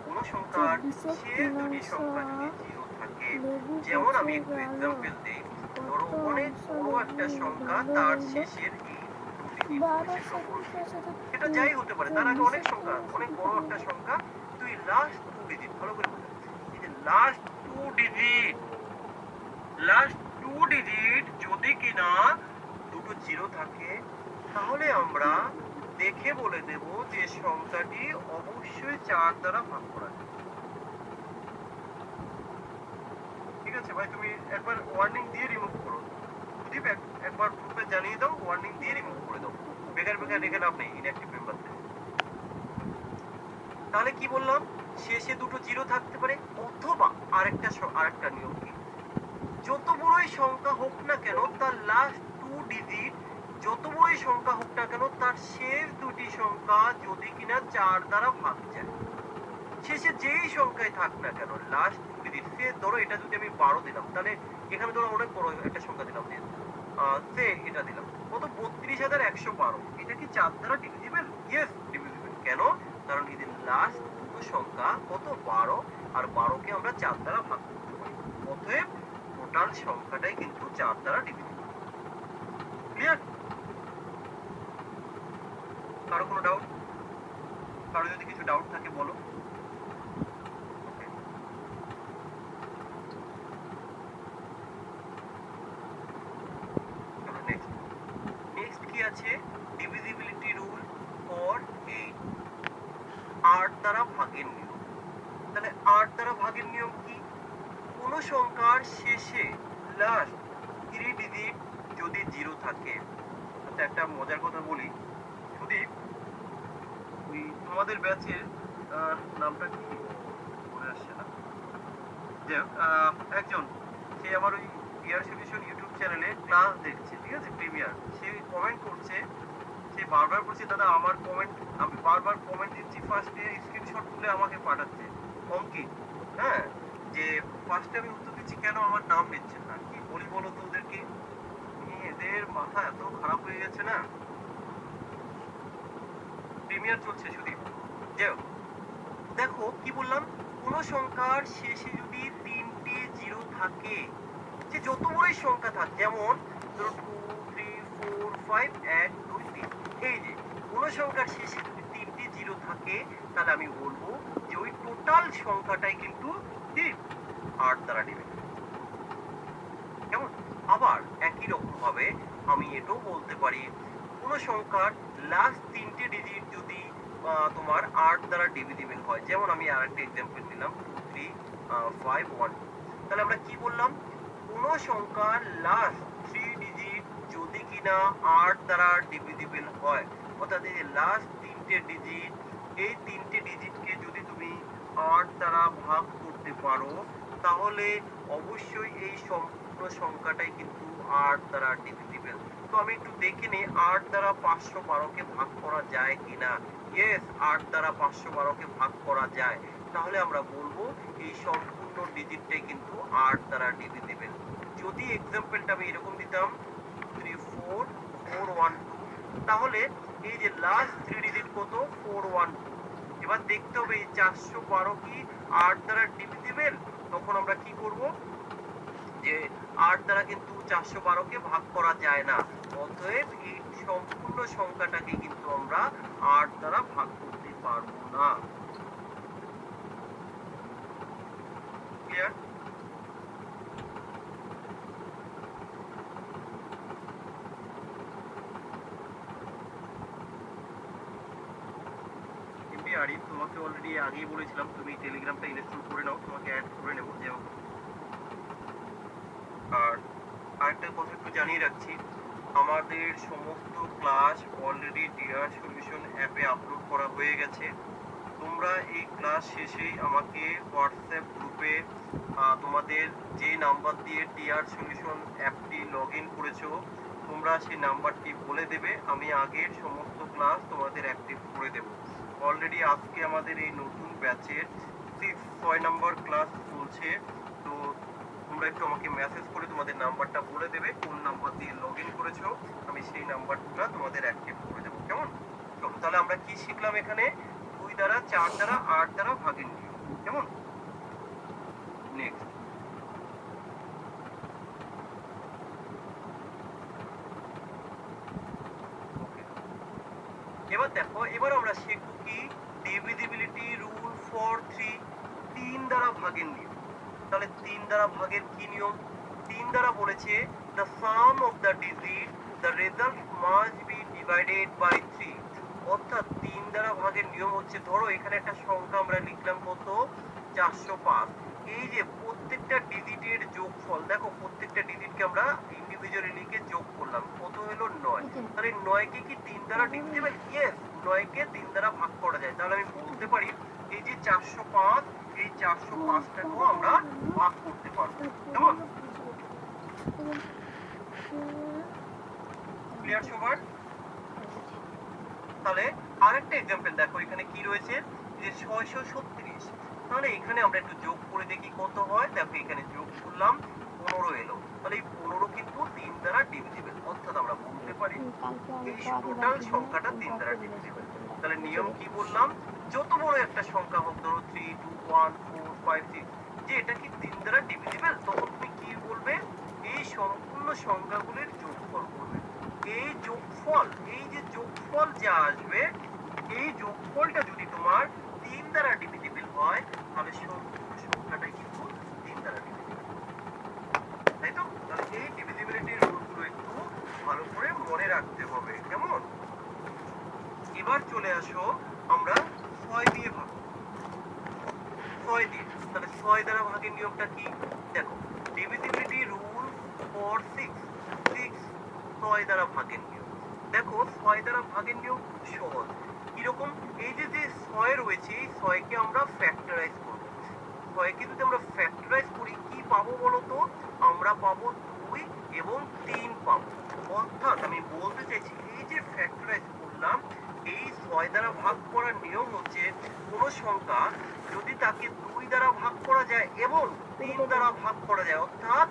কোনো সংখ্যার শেষ দুটি সংখ্যা যদি জিরো থাকে, যেমন আমি একটু এক্সাম্পল দেই, ধরো অনেক বড় একটা সংখ্যা তার শেষের এই এটা যাই হতে পারে, তার আগে অনেক সংখ্যা, অনেক বড় একটা সংখ্যা, তুই লাস্ট 2 ডিজিট ভালো করে বোঝা, এই যে লাস্ট 2 ডিজিট, লাস্ট 2 ডিজিট যদি কিনা দুটো জিরো থাকে তাহলে আমরা দেখে বলে দেব যে সংখ্যাটি অবশ্যই 4 দ্বারা ভাগ করা যায়। ঠিক আছে ভাই, তুমি একবার ওয়ার্নিং দিয়ে রিমুভ করো, যদি একবার গ্রুপে জানিয়ে দাও, ওয়ার্নিং দিয়ে রিমুভ করে দাও, বেকার বেকার রেখে লাভ নেই ইনঅ্যাক্টিভ মেম্বারদের। তাহলে কি বললাম, শেষে দুটো জিরো থাকতে পারে, অথবা আরেকটা নিয়ম কি, যত বড়ই সংখ্যা হোক না কেন তার লাস্ট 2 ডিজিট, যত বড়ই সংখ্যা হোক না কেন তার শেষ দুটি সংখ্যা যদি কিনা 4 দ্বারা ভাগ যায়, শেষে যেই সংখ্যায় থাক না কেন লাস্ট 2 ডিজিট, সে ধরো এটা যদি আমি 12 দিলাম, তাহলে এখানে ধরো অনেক বড় একটা সংখ্যা দিলাম, সে এটা দিলাম কত 32,112, এটা কি 4 দ্বারা ডিভিজিবল? Yes divisible. কেন? কারণ এদের লাস্ট দুটো সংখ্যা কত 12, আর 12 কে আমরা 4 দ্বারা ভাগ করতে পারি, অতএব টোটাল সংখ্যাটাই কিন্তু 4 দ্বারা ডিভিজিবল। ক্লিয়ার? কারো কোনো ডাউট? কারো যদি কিছু ডাউট থাকে বলো। নেক্সট কি আছে, ডিভিজিবিলিটি রুল ফর 8, 8 দ্বারা ভাগের নিয়ম। তাহলে 8 দ্বারা ভাগের নিয়ম কি, কোন সংখ্যার শেষে লাস্ট 3 ডিজিট যদি জিরো থাকে। আচ্ছা একটা মজার কথা বলি, সুদীপ ওই আমাদের ব্যাচের নামটা কি মনে আসছে না, যে একজন, সে আমার ওই ইয়ার সলিউশন ইউটিউব চ্যানেলে ক্লাস দেখছে, ঠিক আছে প্রিমিয়ার, সে কমেন্ট করছে, সে বারবার বলছে দাদা আমার কমেন্ট, আমি বারবার কমেন্ট দিচ্ছি, ফার্স্টে স্ক্রিনশট তুলে আমাকে পাঠাচ্ছে অঙ্কিত, হ্যাঁ, যে ফার্স্টে আমি উত্তর দিচ্ছি কেন আমার নাম নিচ্ছে না, কি বলি বলো তো ওদেরকে, এদের মাথা এত খারাপ হয়ে গেছে না। প্রিমিয়ার চলছে সুদীপ, যাই হোক, দেখো কি বললাম, কোন সংখ্যার শেষে যদি তিনটে জিরো থাকে, যে যত বড়ই সংখ্যা থাক, যেমন ধরো 2 3 4 5 1 2 3, এই যে কোন সংখ্যার শেষে যদি তিনটে জিরো থাকে, তাহলে আমি বলবো যে ওই টোটাল সংখ্যাটাই কিন্তু কি 8 দ্বারা ডিভাইড। কেমন? আবার একই রকম ভাবে আমি এটাও বলতে পারি, কোন সংখ্যার লাস্ট তিনটে ডিজিট যদি তোমার 8 দ্বারা ডিভিজিবল হয়, যেমন আমি আরেকটা एग्जांपल নিলাম 2 3 5 1 2, তাহলে আমরা কি বললাম, কোন সংখ্যার লাস্ট 3 ডিজিট যদি কিনা 8 দ্বারা ডিভিজিবল হয়, অর্থাৎ এই লাস্ট তিনটে ডিজিট, এই তিনটে ডিজিটকে যদি তুমি 8 দ্বারা ভাগ করতে পারো, তাহলে অবশ্যই এই সম্পূর্ণ সংখ্যাটাই কিন্তু 8 দ্বারা ডিভিজিবল। তো আমি একটু দেখে নিই 8 দ্বারা 512 কে ভাগ করা যায় কিনা। ইয়েস, 8 দ্বারা 512 কে ভাগ করা যায়। তাহলে আমরা বলবো এই সম্পূর্ণ ডিজিটটাই কিন্তু 8 দ্বারা ডিভিজিবল। যদি एग्जांपलটা আমি এরকম দিতাম 3 4 4 1 2, তাহলে এই যে লাস্ট 3 ডিজিট কত 4 1 2। এবার দেখতে হবে এই 412 কি 8 দ্বারা ডিভিজিবল, তখন আমরা কি করব, যে 8 দ্বারা কিন্তু 412 কে ভাগ করা যায় না, অতএব এই সম্পূর্ণ সংখ্যাটাকে কিন্তু আমরা 8 দ্বারা ভাগ করতে পারবো না। ক্লিয়ার? এমপি আরিফ, তোমাকে অলরেডি আগেই বলেছিলাম তুমি টেলিগ্রামটা ইনস্টল করে নাও, তোমাকে অ্যাড করে নেব। যে আর আরেকটা কথা একটু জানিয়ে রাখছি, আমাদের সমস্ত ক্লাস অলরেডি ডিআর সলিউশন অ্যাপে আপলোড করা হয়ে গেছে। তোমরা এই ক্লাস শেষেই আমাকে হোয়াটসঅ্যাপ গ্রুপে তোমাদের যে নাম্বার দিয়ে ডিআর সলিউশন অ্যাপটি লগ ইন করেছো, তোমরা সেই নাম্বারটি বলে দেবে, আমি আগের সমস্ত ক্লাস তোমাদের অ্যাক্টিভ করে দেব। অলরেডি আজকে আমাদের এই নতুন ব্যাচের 6 নম্বর ক্লাস চলছে। তো তোমরা একটু আমাকে মেসেজ করে তোমাদের নাম্বারটা বলে দেবে, কোন নাম্বার দিয়ে লগ ইন করেছো, আমি সেই নাম্বারটা তোমাদের অ্যাক্টিভ করে দেবো। কেমন? চলো, তাহলে আমরা কি শিখলাম এখানে, 2 দ্বারা 4 দ্বারা 8 দ্বারা ভাগের নিয়ম। কেমন? নেক্সট, এবার দেখো, এবার আমরা শিখব কি ডিভিজিবিলিটি রুল ফর 3, 3 দ্বারা ভাগের নিয়ম। তাহলে 3 দ্বারা ভাগের কি নিয়ম? 3 দ্বারা বলেছে the sum of the digit the result must be divided by 3, অর্থাৎ 3 দ্বারা ভাগের নিয়ম হচ্ছে, ধরো এখানে একটা সংখ্যা আমরা লিখলাম কত 405, এই যে প্রত্যেকটা ডিজিটের যোগফল, দেখো প্রত্যেকটা ডিজিটকে আমরা ইন্ডিভিজুয়ালি লিখে যোগ করলাম, কত হলো 9। তাহলে 9 কে কি 3 দ্বারা ডিভিজিবল? ইয়েস, 9 কে 3 দ্বারা ভাগ করা যায়। তাহলে আমি বলতে পারি এই যে 405, এই 405টাকেও আমরা ভাগ করতে পারবো। কেমন? ক্লিয়ার সবার? তাহলে আরেকটা एग्जांपल দেখো, এখানে কি রয়েছে, যে 636, তাহলে এখানে আমরা একটু যোগ করে দেখি কত হয়। দেখো এখানে যোগ করলাম 15 এলো, তাহলে এই 15 কিন্তু 3 দ্বারা ডিভিজিবল, অর্থাৎ আমরা বলতে পারি এই টোটাল সংখ্যাটা 3 দ্বারা ডিভিজিবল। তাহলে নিয়ম কি বললাম, যত বড় একটা সংখ্যা হোক, ধরো 3 2 1 4 5 6, যে এটা কি 3 দ্বারা ডিভিজিবল, তখন তুমি কি বলবে, এই সম্পূর্ণ সংখ্যাগুলির যোগফল করবে। এই যোগফল, এই যে যোগফল যা আসবে, এই যোগফলটা যদি তোমার 3 দ্বারা ডিভিজিবল হয়, তাহলে সম্পূর্ণ সংখ্যাটাই কিন্তু 3 দ্বারা ডিভিজিবল, তাই তো? তাহলে এই ডিভিজিবিলিটির রুলগুলো একটু ভালো করে মনে রাখতে হবে। কেমন? এবার চলে আসো আমরা 6 দিয়ে ভাগ, 6 দিয়ে। তাহলে 6 দ্বারা ভাগের নিয়মটা কি? দেখো, ডিভিজিবিলিটি রুল ফর 6, 6 দ্বারা ভাগের নিয়ম। দেখো 6 দ্বারা ভাগের নিয়ম খুব সহজ। কিরকম, এই যে 6 রয়েছে, এই 6 কে আমরা ফ্যাক্টরাইজ করব। 6 কে যদি আমরা ফ্যাক্টরাইজ করি কি পাবো বলো তো, আমরা পাবো 2 এবং 3 পাবো। অর্থাৎ আমি বলতে চাইছি, এই যে ফ্যাক্টরাইজ করলাম, এই 6 দ্বারা ভাগ করার নিয়ম হচ্ছে, কোন সংখ্যা যদি তাকে 2 দ্বারা ভাগ করা যায় এবং 3 দ্বারা ভাগ করা যায়, অর্থাৎ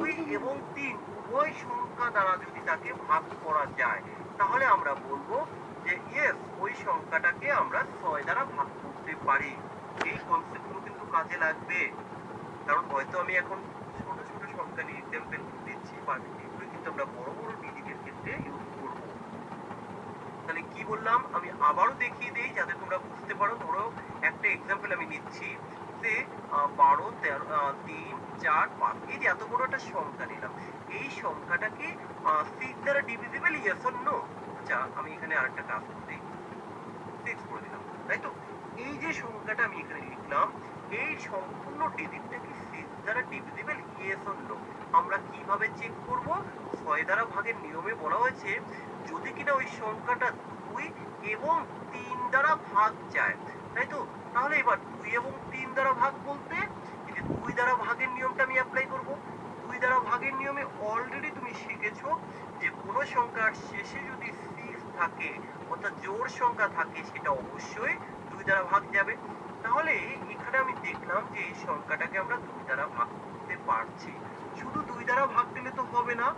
2 এবং 3 উভয় সংখ্যা দ্বারা যদি তাকে ভাগ করা যায়, তাহলে আমরা বলবো যে যে ইয়েস ওই সংখ্যাটাকে আমরা 6 দ্বারা ভাগ করতে পারি। এই কনসেপ্টগুলো কিন্তু কাজে লাগবে, কারণ হয়তো আমি এখন ছোট ছোট সংখ্যা নিয়ে এক্সাম্পল দিচ্ছি, বাট এগুলো কিন্তু আমরা বড় বড় ডিজিটের ক্ষেত্রে ইউজ করব। তাহলে কি বললাম আমি আবারও দেখিয়ে দিই যাতে তোমরা বুঝতে পারো। ধরো একটা এক্সাম্পল আমি নিচ্ছি যে 12, 13, 3, 4, 5, এই যে এত বড় একটা সংখ্যা নিলাম, এই সংখ্যাটাকে 6 দ্বারা ডিভিজিবল, ইয়েস অর নো? আচ্ছা আমি এখানে আরেকটা কাজ করতে 6 করে দিলাম, তাই তো? এই যে সংখ্যাটা আমি এখানে লিখলাম, এই সম্পূর্ণ ডিজিটটা কি 6 দ্বারা ডিভিজিবল, ইয়েস অর নো? আমরা কিভাবে চেক করব? 6 দ্বারা ভাগের নিয়মে বলা হয়েছে যদি কিনা ওই সংখ্যাটা 2 এবং 3 দ্বারা ভাগ যায়, তাই তো? তাহলে এবার 2 এবং 3 দ্বারা ভাগ বলতে এই যে 2 দ্বারা ভাগের নিয়মটা আমি অ্যাপ্লাই করব। 2 দ্বারা ভাগের নিয়মে অলরেডি তুমি শিখেছো যে কোনো সংখ্যার শেষে যদি 6 থাকে অর্থাৎ জোড় সংখ্যা থাকে সেটা অবশ্যই 2 দ্বারা ভাগ যাবে। তাহলে এখানে আমি দেখলাম যে এই সংখ্যাটাকে আমরা 2 দ্বারা ভাগ করতে পারছি। শুধু 2 দ্বারা ভাগ দিলে তো হবে না,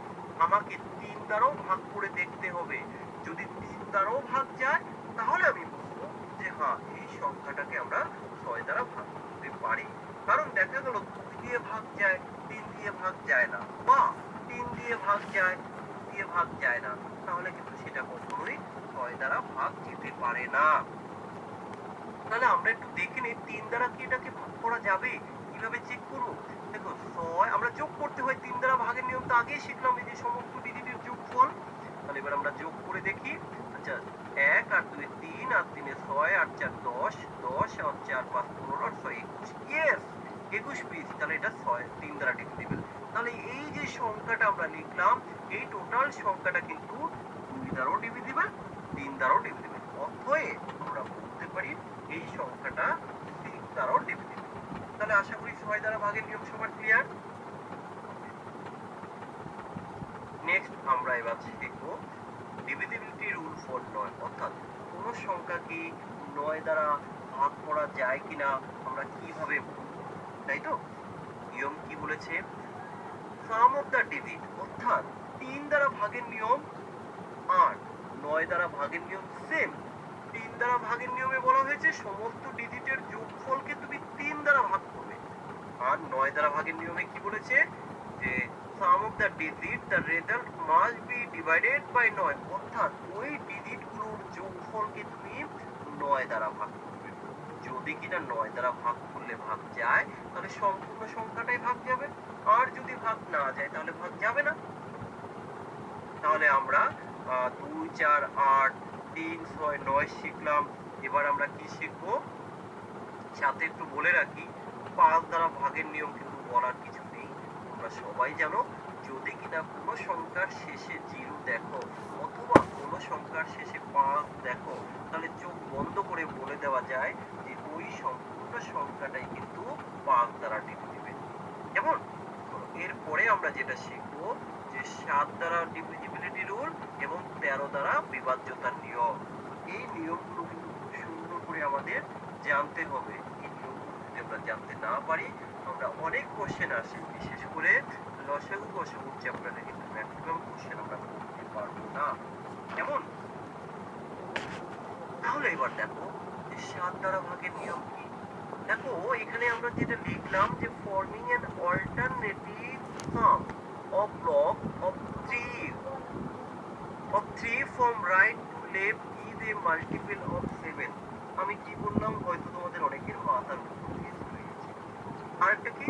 আমাকে 3 দ্বারাও ভাগ করে দেখতে হবে। যদি 3 দ্বারাও ভাগ যায় তাহলে আমি বলবো যে হ্যাঁ এই সংখ্যাটাকে আমরা 6 দ্বারা ভাগ করতে পারি। কারণ দেখা গেল 2 দিয়ে ভাগ যায়, 3 দিয়ে ভাগ যায় না, বা 3 দিয়ে ভাগ যায়, 2 দিয়ে ভাগ যায় না, তাহলে কিন্তু সেটা কখনোই 6 দ্বারা ভাগ যেতে পারে না। তাহলে আমরা একটু দেখে নিই 3 দ্বারা কি এটাকে ভাগ করা যাবে, কিভাবে চেক করব? দেখো 6 আমরা যোগ করতে হয়, 3 দ্বারা ভাগের নিয়ম তো আগেই শিখলাম, এই যে সমস্ত ডিজিটের যোগফল। তাহলে এবার আমরা যোগ করে দেখি। আচ্ছা 1 আর 2 3 আর 3 6 আর 4 10, 10 আর 4 5 15 আর 6 21, ইয়েস 21 পেয়েছি। তাহলে এটা 6 3 দ্বারা ডিভিজিবল। তাহলে এই যে সংখ্যাটা আমরা লিখলাম এই টোটাল সংখ্যাটা কিন্তু 2 দ্বারাও ডিভিজিবল, 3 দ্বারাও ডিভিজিবল। অতএব আমরা বলতে পারি এই সংখ্যাটা 6 দ্বারাও ডিভিজিবল। তাহলে আশা করি 6 দ্বারা ভাগের নিয়ম সবার ক্লিয়ার। নেক্সট আমরা এবার শিখব ডিভিজিবিলিটি রুল ফর 9, অর্থাৎ কোন সংখ্যাকে 9 দ্বারা ভাগ করা যায় কিনা আমরা কিভাবে বলবো, তাই তো? নিয়ম কি বলেছে? সাম অফ দ্য ডিজিট, অর্থাৎ 3 দ্বারা ভাগের নিয়ম আর 9 দ্বারা ভাগের নিয়ম সেম। 3 দ্বারা ভাগের নিয়মে বলা হয়েছে সমস্ত ডিজিটের যোগফলকে তুমি 3 দ্বারা ভাগ করবে, আর 9 দ্বারা ভাগের নিয়মে কি বলেছে যে sum of the digit the result must be divided by 9, অর্থাৎ ওই ডিজিটগুলোর যোগফলকে তুমি 9 দ্বারা ভাগ করবে। যদি কিনা 9 দ্বারা ভাগ করলে ভাগ যায় তাহলে সম্পূর্ণ সংখ্যাটাই ভাগ যাবে, আর যদি ভাগ না যায় তাহলে ভাগ যাবে না। তাহলে আমরা 2 4 8 3 6 9 শিখলাম। এবার আমরা কি শিখবো সাথে একটু বলে রাখি, 5 দ্বারা ভাগের নিয়ম কিন্তু বলার কিছু নেই, তোমরা সবাই জানো। যদি কিনা কোনো সংখ্যার শেষে 0 দেখো অথবা কোনো সংখ্যার শেষে 5 দেখো তাহলে চোখ বন্ধ করে বলে দেওয়া যায় যে ওই সম্পূর্ণ সংখ্যাটাই কিন্তু 5 দ্বারা ডিভিজিবল। যেমন এরপরে আমরা যেটা শিখবো যে 7 দ্বারা ডিভিজিবিলিটি রুল এবং 13 দ্বারা বিভাজ্যতার নিয়ম। এই নিয়মগুলো কিন্তু খুব সুন্দর করে আমাদের জানতে হবে। এই নিয়মগুলো যদি আমরা জানতে না পারি আমরা অনেক কোশ্চেন আসে, বিশেষ করে লসাগু গসাগু চ্যাপ্টারে কিন্তু ম্যাক্সিমাম কোশ্চেন আমরা করতে পারবো না। কেমন? তাহলে এবার দেখো যে 7 দ্বারা ভাগের নিয়ম কি। দেখো এখানে আমরা যেটা লিখলাম যে forming an alternative some of block of 3 from right to left is a multiple of 7। আমি কি বললাম হয়তো তোমাদের অনেকের মাথার উপর দিয়ে চলে গেছে। আরেকটা কি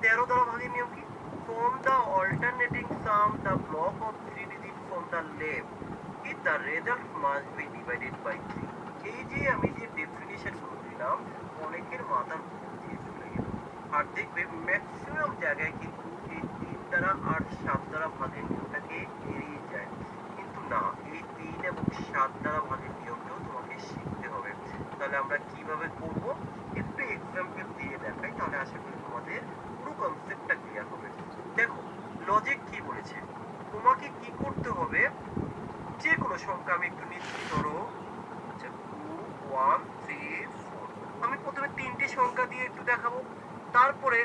13 দ্বারা ভাগের নিয়ম কি? from the alternating sum the block of 3 digits from the left is the result must be divided by 3। এই যে আমি যে ডেফিনিশন গুলো দিলাম অনেকের মাথার উপর দিয়ে চলে গেল। আর দেখবে ম্যাক্সিমাম জায়গায় কিন্তু এই 3 দ্বারা আর 7 দ্বারা ভাগের নিয়মটাকে এড়িয়ে যায়, কিন্তু না, এই 3 এবং 7 দ্বারা ভাগের নিয়মটাও তোমাকে শিখতে হবে। তাহলে আমরা কিভাবে করব একটু এক্সাম্পল দিয়ে দেখাই, তাহলে আশা করি তোমাদের পুরো কনসেপ্টটা ক্লিয়ার হবে। দেখো লজিক কি বলেছে, তোমাকে কি করতে হবে, যে কোনো সংখ্যা আমি একটু নিচ্ছি, ধরো 2 1 3 4, আমি প্রথমে 3টি সংখ্যা দিয়ে একটু দেখাবো, তারপরে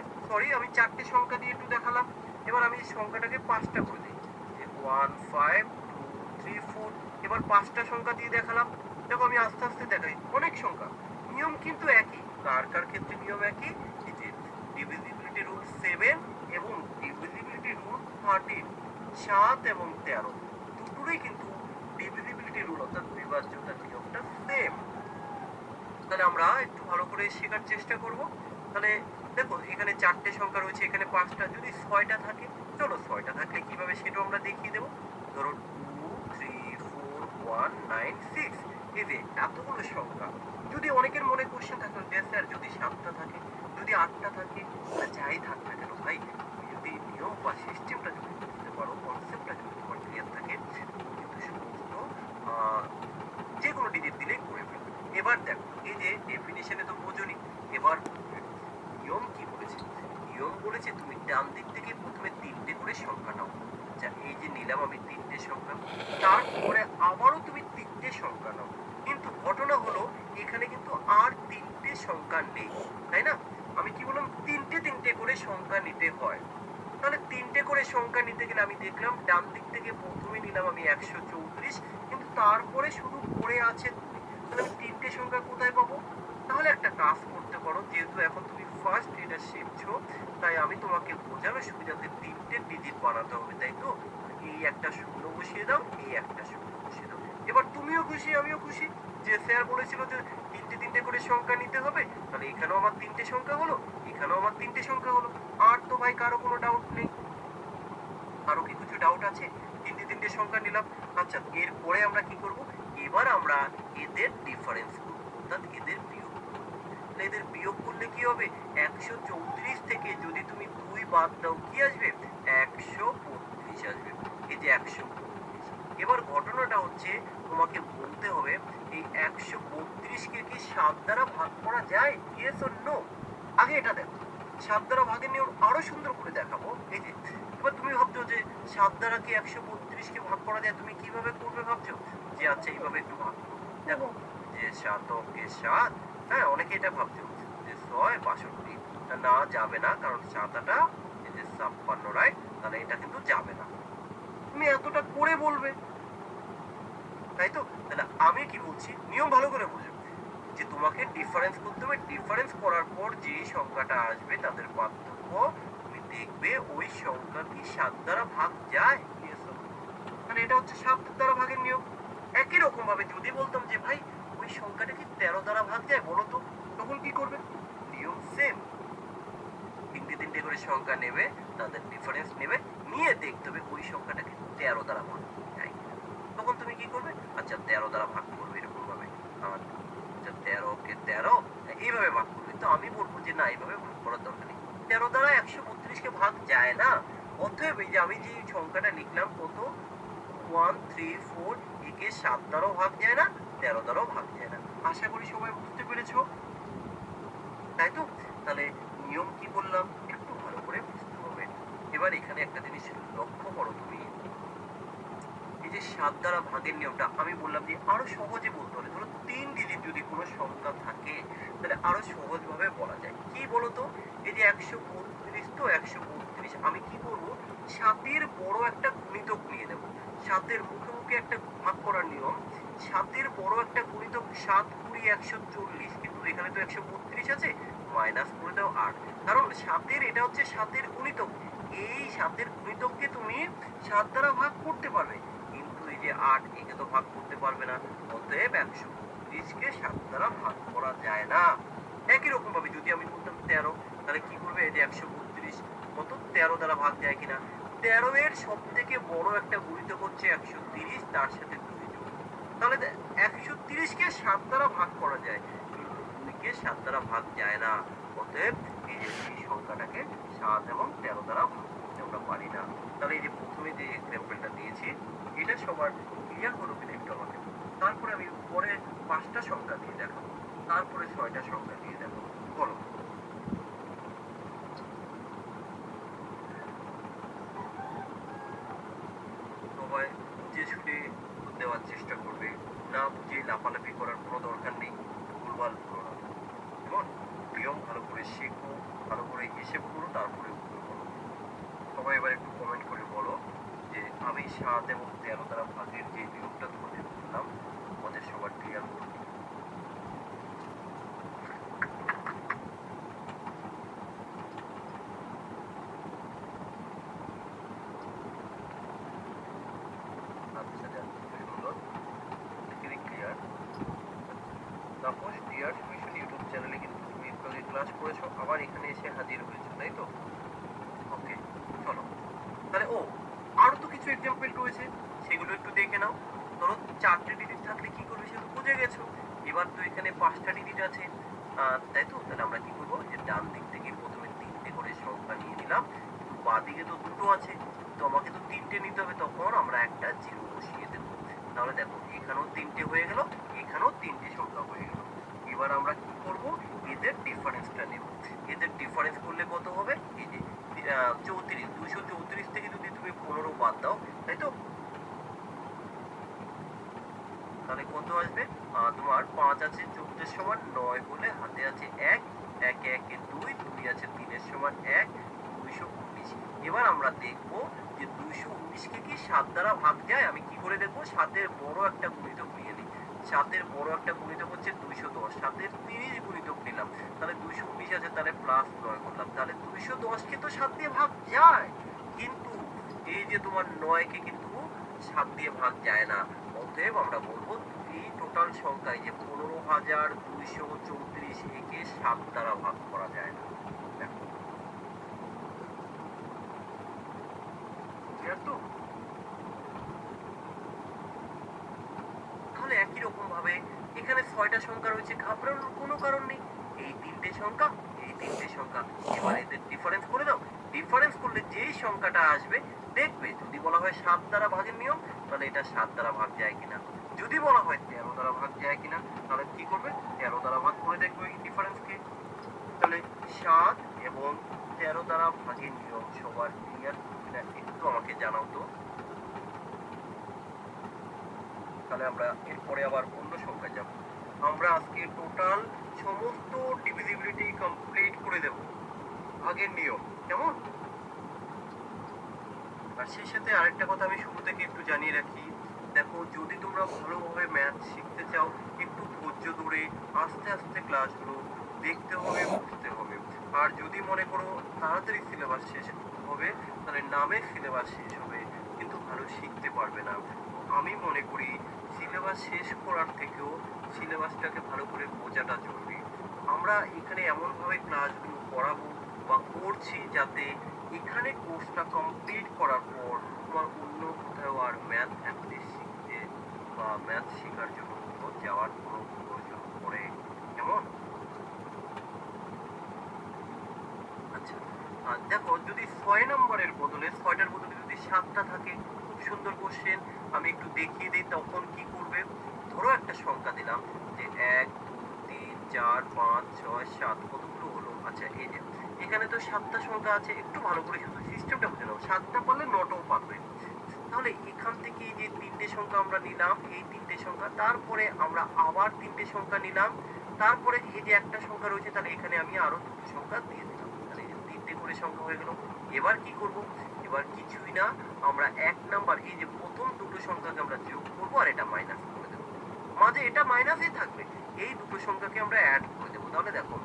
আমি 4টি সংখ্যা দিয়ে একটু দেখালাম। এবার আমি সংখ্যাটাকে 5টা করে দিই, 1 5 2 3 4। এবার 5টা সংখ্যা দিয়ে দেখালাম। দেখো আমি আস্তে আস্তে দেখাই, অনেক সংখ্যা, নিয়ম কিন্তু একই। কার কার ক্ষেত্রে নিয়ম একই? এই যে ডিভিজিবিলিটি রুল 7 এবং ডিভিজিবিলিটি রুল 13, 7 এবং 13 দুটোরই কিন্তু ডিভিজিবিলিটি রুল অর্থাৎ বিভাজ্যতার নিয়মটা সেম। তাহলে আমরা একটু ভালো করে শেখার চেষ্টা করব। তাহলে দেখো এখানে 4টে সংখ্যা রয়েছে, এখানে 5টা, যদি 6টা থাকে, চলো 6টা থাকলে কিভাবে সেটাও আমরা দেখিয়ে দেবো। ধরো 2 3 4 1 9 6, এই যে এতগুলো সংখ্যা। যদি অনেকের মনে কোশ্চেন থাকে যে স্যার যদি 7টা থাকে, যদি 8টা থাকে, বা যাই থাক না কেন ভাই, তুমি যদি নিয়ম বা সিস্টেমটা যদি বুঝতে পারো, কনসেপ্টটা যদি তোমার ক্লিয়ার থাকে, তুমি কিন্তু সমস্ত যে কোনো ডিজিট দিলেই করে ফেলবে। এবার দেখো এই যে ডেফিনিশনে তো বোঝনি, এবার নিয়ম কি বলেছে? নিয়ম বলেছে তুমি ডান দিক থেকে প্রথমে 3টে করে সংখ্যা নাও। আচ্ছা এই যে নিলাম আমি 3টে সংখ্যা, তারপরে আবারও তুমি 3টে সংখ্যা নাও। কিন্তু ঘটনা হলো এখানে কিন্তু আর 3টে সংখ্যা নেই, তাই না? আমি কি বললাম, 3টে করে সংখ্যা নিতে হয়। তাহলে 3টে করে সংখ্যা নিতে গেলে আমি দেখলাম ডান দিক থেকে প্রথমে নিলাম আমি 134, কিন্তু তারপরে শুধু পড়ে আছে 2। তাহলে আমি 3টে সংখ্যা কোথায় পাবো? তাহলে একটা কাজ করতে পারো, যেহেতু এখন তুমি ফার্স্ট এটা শিখছো, তাই আমি তোমাকে বোঝানোর সুবিধাতে 3টে ডিজিট বানাতে হবে, তাই তো? এই একটা শূন্য বসিয়ে দাও, এই একটা শূন্য বসিয়ে দাও। এবার তুমিও খুশি আমিও খুশি, যে স্যার বলেছিল যে 3টে করে সংখ্যা নিতে হবে, তাহলে এখানেও আমার 3টে সংখ্যা হলো, এখানেও আমার 3টে সংখ্যা হলো। আর তো ভাই কারো কোনো ডাউট নেই? কারো কি কিছু ডাউট আছে? 3টে সংখ্যা নিলাম। আচ্ছা এরপরে আমরা কি করব? এবার আমরা এদের ডিফারেন্স করব, অর্থাৎ এদের বিয়োগ করব। তাহলে এদের বিয়োগ করলে কি হবে? 134 থেকে যদি তুমি 2 বাদ দাও কি আসবে? 132 আসবে। এই যে 132। এবার ঘটনাটা হচ্ছে তোমাকে বলতে হবে এই 132 কে কি 7 দ্বারা ভাগ করা যায়? Yes or no? আগে এটা দেখো, 7 দ্বারা ভাগের নিয়ম আরো সুন্দর করে দেখাবো। এই যে এবার তুমি ভাবছো যে 7 দ্বারা কি 132 কে ভাগ করা যায়, তুমি কিভাবে করবে ভাবছো? যে আচ্ছা এইভাবে একটু ভাগ করো। দেখো যে 7 কে 7, হ্যাঁ অনেকে এটা ভাবছো যে 6 62, না যাবে না, কারণ 7টা এই যে 56, রাইট? তাহলে এটা কিন্তু যাবে না। তুমি এতটা করে বলবে, তাই তো? তাহলে আমি কি বলছি, নিয়ম ভালো করে বুঝো, যে তোমাকে ডিফারেন্স করতে হবে। ডিফারেন্স করার পর যে সংখ্যাটা আসবে তাদের পার্থক্য তুমি দেখবে ওই সংখ্যা কি 7 দ্বারা ভাগ যায়। Yes or no? তাহলে এটা হচ্ছে 7 দ্বারা ভাগের নিয়ম। একই রকম ভাবে যদি বলতাম যে ভাই ওই সংখ্যাটা কি 13 দ্বারা ভাগ যায় বলো তো, তখন কি করবে? নিয়ম সেম, 3টে করে সংখ্যা নেবে, তাদের ডিফারেন্স নেবে, নিয়ে দেখতে হবে ওই সংখ্যাটাকে 13 দ্বারা ভাগ যায় কিনা। তখন তুমি কি করবে? আচ্ছা 13 দ্বারা ভাগ করবে এরকম ভাবে, আচ্ছা 13 কে 13 এইভাবে ভাগ করবে। তো আমি বলবো যে না, এইভাবে ভাগ করার দরকার নেই, 13 দ্বারা 132 কে ভাগ যায় না। অতএব এই যে আমি যে সংখ্যাটা লিখলাম কত, 1 3 4, একে 7 দ্বারাও ভাগ যায় না, 13 দ্বারাও ভাগ যায় না। আশা করি সবাই বুঝতে পেরেছো, তাই তো? তাহলে নিয়ম কি বললাম একটু ভালো করে বুঝতে হবে। এবার এখানে একটা জিনিস লক্ষ্য করো তুমি, এই যে 7 দ্বারা ভাগের নিয়মটা আমি বললাম যে আরো সহজে বলতে হলে, ধরো 3 ডিজিট যদি কোনো সংখ্যা থাকে, তাহলে আরো সহজ ভাবে বলা যায়। কি বলতো? এই যে 132, তো 132 আমি কি করব? 7-এর বড় একটা গুণিতক নিয়ে নেব। 7-এর মুখে মুখে একটা ভাগ করার নিয়ম, 7-এর বড় একটা গুণিতক 7 20 140, কিন্তু এখানে তো 132 আছে, মাইনাস করে দাও 8, কারণ 7-এর এটা হচ্ছে 7-এর গুণিতক। এই 7-এর গুণিতককে তুমি 7 দ্বারা ভাগ করতে পারবে, কিন্তু এই যে 8, একে তো ভাগ করতে পারবে না। অতএব 132 কে 7 দ্বারা ভাগ করা যায় না। একই রকম ভাবে যদি আমি বলতাম 13, তাহলে কি করবে? এই যে 132 কত 13 দ্বারা ভাগ যায় কিনা? 13 এর সব থেকে বড় একটা গুণিতক হচ্ছে 130, তার সাথে 2 যোগ, তাহলে 130 কে 7 দ্বারা ভাগ করা যায়, কিন্তু 2 কে 7 দ্বারা ভাগ যায় না। অতএব এই যে এই সংখ্যাটাকে 7 এবং 13 দ্বারা ভাগ করতে আমরা পারি না। তাহলে এই যে প্রথমে যে এক্সাম্পলটা দিয়েছি, এটা সবার ক্লিয়ার হলো কিনা একটু আমাকে। তারপরে আমি পরে 5টা সংখ্যা দিয়ে দেখাবো, তারপরে 6টা সংখ্যা দিয়ে দেখাবো। বলো। সবাই বুঝে শুনে দেওয়ার চেষ্টা করবে, না বুঝে লাফালাফি করার কোনো দরকার নেই, ভুলভাল করো না। কেমন? নিয়ম ভালো করে শেখো, ভালো করে হিসেব করো, তারপরে উত্তর করো। সবাই এবার একটু কমেন্ট করে বলো যে আমি 7 এবং 13 দ্বারা ভাগের যে নিয়মটা তোমাদের করলাম, আমাদের সবার ক্লিয়ার করব। আচ্ছা যাক, সুন্দর, এখানে clear. Tapas dear solution YouTube চ্যানেলে কিন্তু তুমি একটু আগে ক্লাস করেছো, আবার এখানে এসে হাজির হয়েছো, তাই তো? ওকে, চলো তাহলে। আরো তো কিছু এক্সাম্পল রয়েছে, সেগুলো একটু দেখে নাও। ধরো 4টে ডিজিট থাকলে কি করবে সেটা বুঝে গেছো। এবার তো এখানে 5টা ডিজিট আছে, তাই তো? তাহলে আমরা কি করবো, যে ডান দিক থেকে প্রথমে 3টে করে সংখ্যা নিয়ে নিলাম, কিন্তু বাঁ দিকে তো 2টো আছে, তো আমাকে তো 3টে নিতে হবে, তখন আমরা একটা জিরো বসিয়ে দেবো। তাহলে দেখো এখানেও 3টে হয়ে গেল, এখানেও 3টে সংখ্যা হয়ে গেল। এবার আমরা কি করব, এদের ডিফারেন্সটা নেব। এদের ডিফারেন্স করলে কত হবে, এই যে 34, 234 থেকে যদি তুমি 15 বাদ দাও, তাই তো? তাহলে কত আসবে, তোমার 5 আছে 14 সমান 9 হলে হাতে আছে 1, 1 1 2, 2 আছে 3 সমান 1, 219। এবার আমরা দেখব যে 219 কে কি 7 দ্বারা ভাগ যায়। আমি কি করে দেখবো, 7-এর বড় একটা গুণিতক নিয়ে নিই। 7-এর বড় একটা গুণিতক হচ্ছে 210, 7-এর 30 গুণিতক নিলাম, তাহলে 219 আছে, তাহলে প্লাস 9 করলাম, তাহলে 210 কে তো 7 দিয়ে ভাগ যায়, কিন্তু এই যে তোমার 9 কে কিন্তু 7 দিয়ে ভাগ যায় না। অতএব আমরা বলবো এই টোটাল সংখ্যায় যে 15,234 একে 7 দ্বারা ভাগ করা যায় না। দেখো ক্লিয়ার তো? তাহলে একই রকম ভাবে এখানে 6টা সংখ্যা রয়েছে, ঘাবড়ানোর কোনো কারণ নেই। এই 3টে সংখ্যা, এই 3টে সংখ্যা, এবার এদের ডিফারেন্স করে দাও। ডিফারেন্স করলে যেই সংখ্যাটা আসবে, দেখবে যদি বলা হয় 7 দ্বারা ভাগের নিয়ম, তাহলে এটা 7 দ্বারা ভাগ যায় কিনা। যদি বলা হয় 13 দ্বারা ভাগ যায় কিনা, তাহলে কি করবে, 13 দ্বারা ভাগ করে দেখবে এই ডিফারেন্সকে। তাহলে 7 এবং 13 দ্বারা ভাগের নিয়ম সবার ক্লিয়ার কিনা একটু আমাকে জানাও তো। তাহলে আমরা এরপরে আবার অন্য সংখ্যায় যাব। আমরা আজকে টোটাল সমস্ত ডিভিজিবিলিটি কমপ্লিট করে দেব, ভাগের নিয়ম, কেমন? আর সেই সাথে আরেকটা কথা আমি শুরু থেকে একটু জানিয়ে রাখি, দেখো যদি তোমরা ভালোভাবে ম্যাথ শিখতে চাও, একটু ধৈর্য ধরে আস্তে আস্তে ক্লাসগুলো দেখতে হবে, বুঝতে হবে। আর যদি মনে করো তাড়াতাড়ি সিলেবাস শেষ হবে, তাহলে নামের সিলেবাস শেষ হবে, কিন্তু ভালো শিখতে পারবে না। আমি মনে করি সিলেবাস শেষ করার থেকেও সিলেবাসটাকে ভালো করে বোঝাটা জরুরি। আমরা এখানে এমনভাবে ক্লাসগুলো করাবো বা করছি, যাতে এখানে কোর্সটা কমপ্লিট করার পর তোমার অন্য কোথাও আর ম্যাথ প্র্যাকটিস শিখতে বা ম্যাথ শেখার জন্য কোথাও যাওয়ার কোনো প্রয়োজন পড়ে, কেমন? আচ্ছা, দেখো যদি 6 নম্বরের বদলে 6টার বদলে যদি 7টা থাকে, খুব সুন্দর কোশ্চেন, আমি একটু দেখিয়ে দিই তখন কি করবে। ধরো একটা সংখ্যা দিলাম যে 1 2 3 4 5 6 7, কতগুলো হলো? আচ্ছা এই যে এখানে তো 7টা সংখ্যা আছে, একটু ভালো করে শুধু সিস্টেমটা বুঝে নাও। 7টা পারলে 9টাও পারবে। তাহলে এখান থেকে এই যে 3টে সংখ্যা আমরা নিলাম, এই 3টে সংখ্যা, তারপরে আমরা আবার 3টে সংখ্যা নিলাম, তারপরে এই যে একটা সংখ্যা রয়েছে, তাহলে এখানে আমি আরো 2টো সংখ্যা দিয়ে দিলাম, তাহলে এই যে 3টে করে সংখ্যা হয়ে গেল। এবার কি করব, এবার কিছুই না, আমরা 1 নাম্বার এই যে প্রথম 2টো সংখ্যাকে আমরা যোগ করবো আর এটা মাইনাস করে দেবো, মাঝে এটা মাইনাসই থাকবে, এই 2টো সংখ্যাকে আমরা অ্যাড করে দেবো। তাহলে দেখো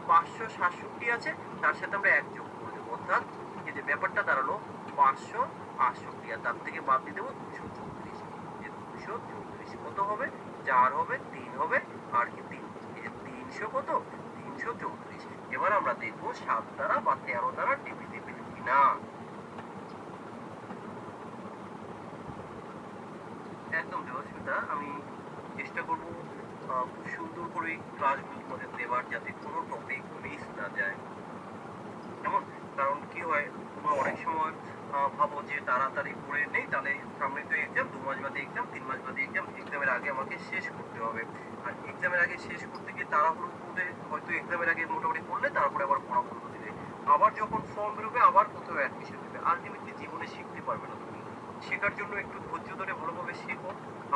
567 আছে, তার সাথে আমরা 1 যোগ করে দেবো, অর্থাৎ এই যে ব্যাপারটা দাঁড়ালো 568, আর তার থেকে বাদ দিয়ে দেবো 234। যে 234 কত হবে, 4 হবে, 3 হবে, আর কি 3, এই যে 300 কত, 334। এবার আমরা দেখবো 7 দ্বারা বা 13 দ্বারা ডিভিজিবল কিনা। একদম দেবস্মিতা, আমি চেষ্টা করব খুব সুন্দর করে ক্লাসগুলো তোমাদের দেওয়ার, যাতে কোনো টপিক মিস না যায়, কেমন? কারণ কি হয়, তোমরা অনেক সময় ভাবো যে তাড়াতাড়ি পড়ে নেই, তাহলে সামনে তো এক্সাম, 2 মাস বাদে এক্সাম, 3 মাস বাদে এক্সাম, এক্সামের আগে আমাকে শেষ করতে হবে। আর এক্সামের আগে শেষ করতে গিয়ে তাড়াহুড়ো করে হয়তো এক্সামের আগে মোটামুটি করলে, তারপরে আবার পড়া বন্ধ দিলে, আবার যখন ফর্ম বেরোবে আবার কোথাও অ্যাডমিশন দেবে, আলটিমেটলি জীবনে শিখতে পারবে না তুমি। শেখার জন্য একটু ধৈর্য ধরে ভালোভাবে শেখো।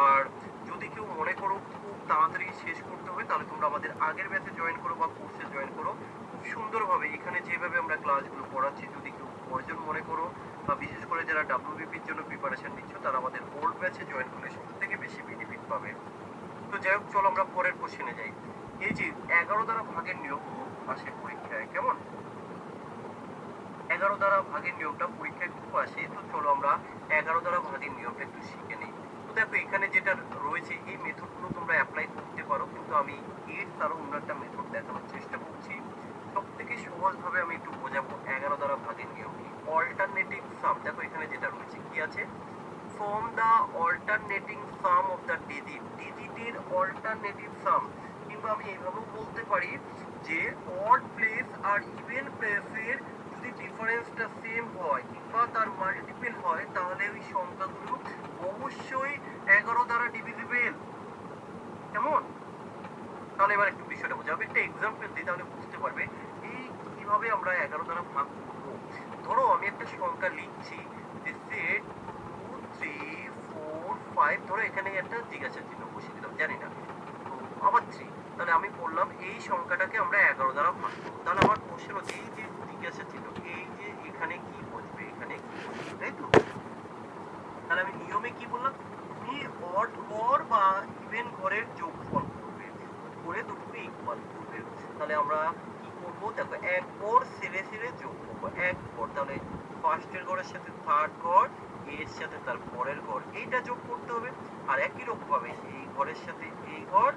আর যদি কেউ মনে করো খুব তাড়াতাড়ি শেষ করতে হবে, তাহলে তোমরা আমাদের আগের ব্যাচে জয়েন করো বা কোর্সে জয়েন করো। খুব সুন্দরভাবে এখানে যেভাবে আমরা ক্লাসগুলো করাচ্ছি, যদি কেউ প্রয়োজন মনে করো, বা বিশেষ করে যারা WBPর জন্য প্রিপারেশন নিচ্ছ, তারা আমাদের ওল্ড ব্যাচে জয়েন করলে সব থেকে বেশি বেনিফিট পাবে। তো যাই হোক, চলো আমরা পরের কোশ্চেনে যাই। এই যে 11 দ্বারা ভাগের নিয়ম আসে পরীক্ষায়, কেমন? 11 দ্বারা ভাগের নিয়মটা পরীক্ষায় খুব আসে। তো চলো আমরা 11 দ্বারা ভাগের নিয়মটা একটু শিখে নিই। তো দেখো, এখানে যেটা রয়েছে এই মেথডগুলো তোমরা অ্যাপ্লাই করতে পারো, কিন্তু আমি এর তারও অন্য একটা মেথড দেখানোর চেষ্টা করছি। সব থেকে সহজভাবে আমি একটু বোঝাবো 11 দ্বারা ভাগের নিয়ম কি। অল্টারনেটিভ সাম, দেখো এখানে যেটা রয়েছে কি আছে, form the alternating some of the digit, ডিজিটের অল্টারনেটিভ সাম। কিংবা আমি এইভাবেও বলতে পারি যে অড প্লেস আর ইভেন প্লেসের যদি ডিফারেন্সটা সেম হয় কিংবা তার মাল্টিপল হয়, তাহলে ওই সংখ্যাগুলো অবশ্যই 11 দ্বারা ডিভিজিবল, কেমন? তাহলে এবার একটু বিষয়টা বোঝা, আমি একটা এক্সাম্পল দিই তাহলে বুঝতে পারবে এই কিভাবে আমরা 11 দ্বারা ভাগ করব। ধরো আমি একটা সংখ্যা লিখছি যে সেট 2 3 4 5, ধরো এখানে একটা জিজ্ঞাসা চিহ্ন বসিয়ে দিলাম, জানি না, তো আবার 3, তাহলে আমি বললাম এই সংখ্যাটাকে আমরা 11 দ্বারা ভাগ করব। তাহলে আমার কোশ্চেন হচ্ছে এই যে জিজ্ঞাসা চিহ্ন, এই যে এখানে কি বসবে, এখানে কি বসবে, তাই তো? তাহলে আমি নিয়মে কি বললাম, তুমি অড ঘর বা ইভেন ঘরের যোগফল করবে, করে দুটোকে ইকুয়াল করবে। তাহলে আমরা কি করবো, দেখো এক ঘর সেরে সেরে যোগ করবো, এক ঘর, তাহলে ফার্স্টের ঘরের সাথে থার্ড ঘর, এর সাথে তার পরের ঘর, এইটা যোগ করতে হবে। আর একই রকম ভাবে এই ঘরের সাথে এই ঘর,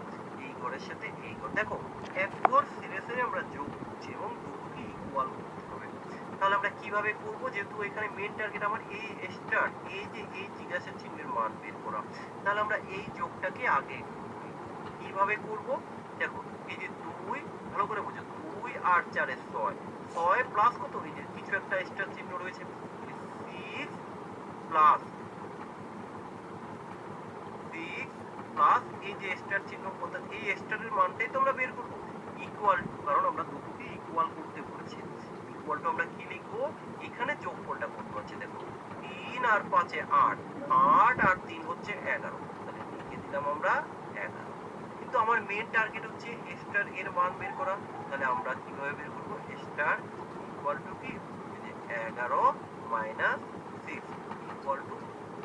এই ঘরের সাথে এই ঘর, দেখো এক ঘর সেরে সেরে আমরা যোগ করছি এবং দুটোকে ইকুয়াল করতে হবে। তাহলে আমরা কিভাবে করব, যেহেতু এখানে মেন টার্গেট আমার এই স্টার, এই যে এই জিজ্ঞাসা চিহ্নের মান বের করা, তাহলে আমরা এই যোগটাকে আগে কিভাবে করব, দেখো এই যে 2, ভালো করে বুঝো, 2 আর 4 এ 6, 6 প্লাস কত, এই যে কিছু একটা স্টার চিহ্ন রয়েছে, 6 প্লাস 6 প্লাস এই যে স্টার চিহ্ন, অর্থাৎ এই স্টারের মানটাই তো আমরা বের করব, ইকুয়াল টু, কারণ আমরা দুটোকে ইকুয়াল করতে বলেছি। ইকুয়াল টু আমরা কি লিখবো, এখানে যোগফলটা করতে হচ্ছে, দেখো 3 আর 5 এ 8, 8 আর 3 হচ্ছে 11, তাহলে লিখে দিলাম আমরা 11। কিন্তু আমার মেন টার্গেট হচ্ছে স্টার এর মান বের করা, তাহলে আমরা কিভাবে বের করব, স্টার ইকুয়াল টু কি, 11 মাইনাস 6 ইকুয়াল টু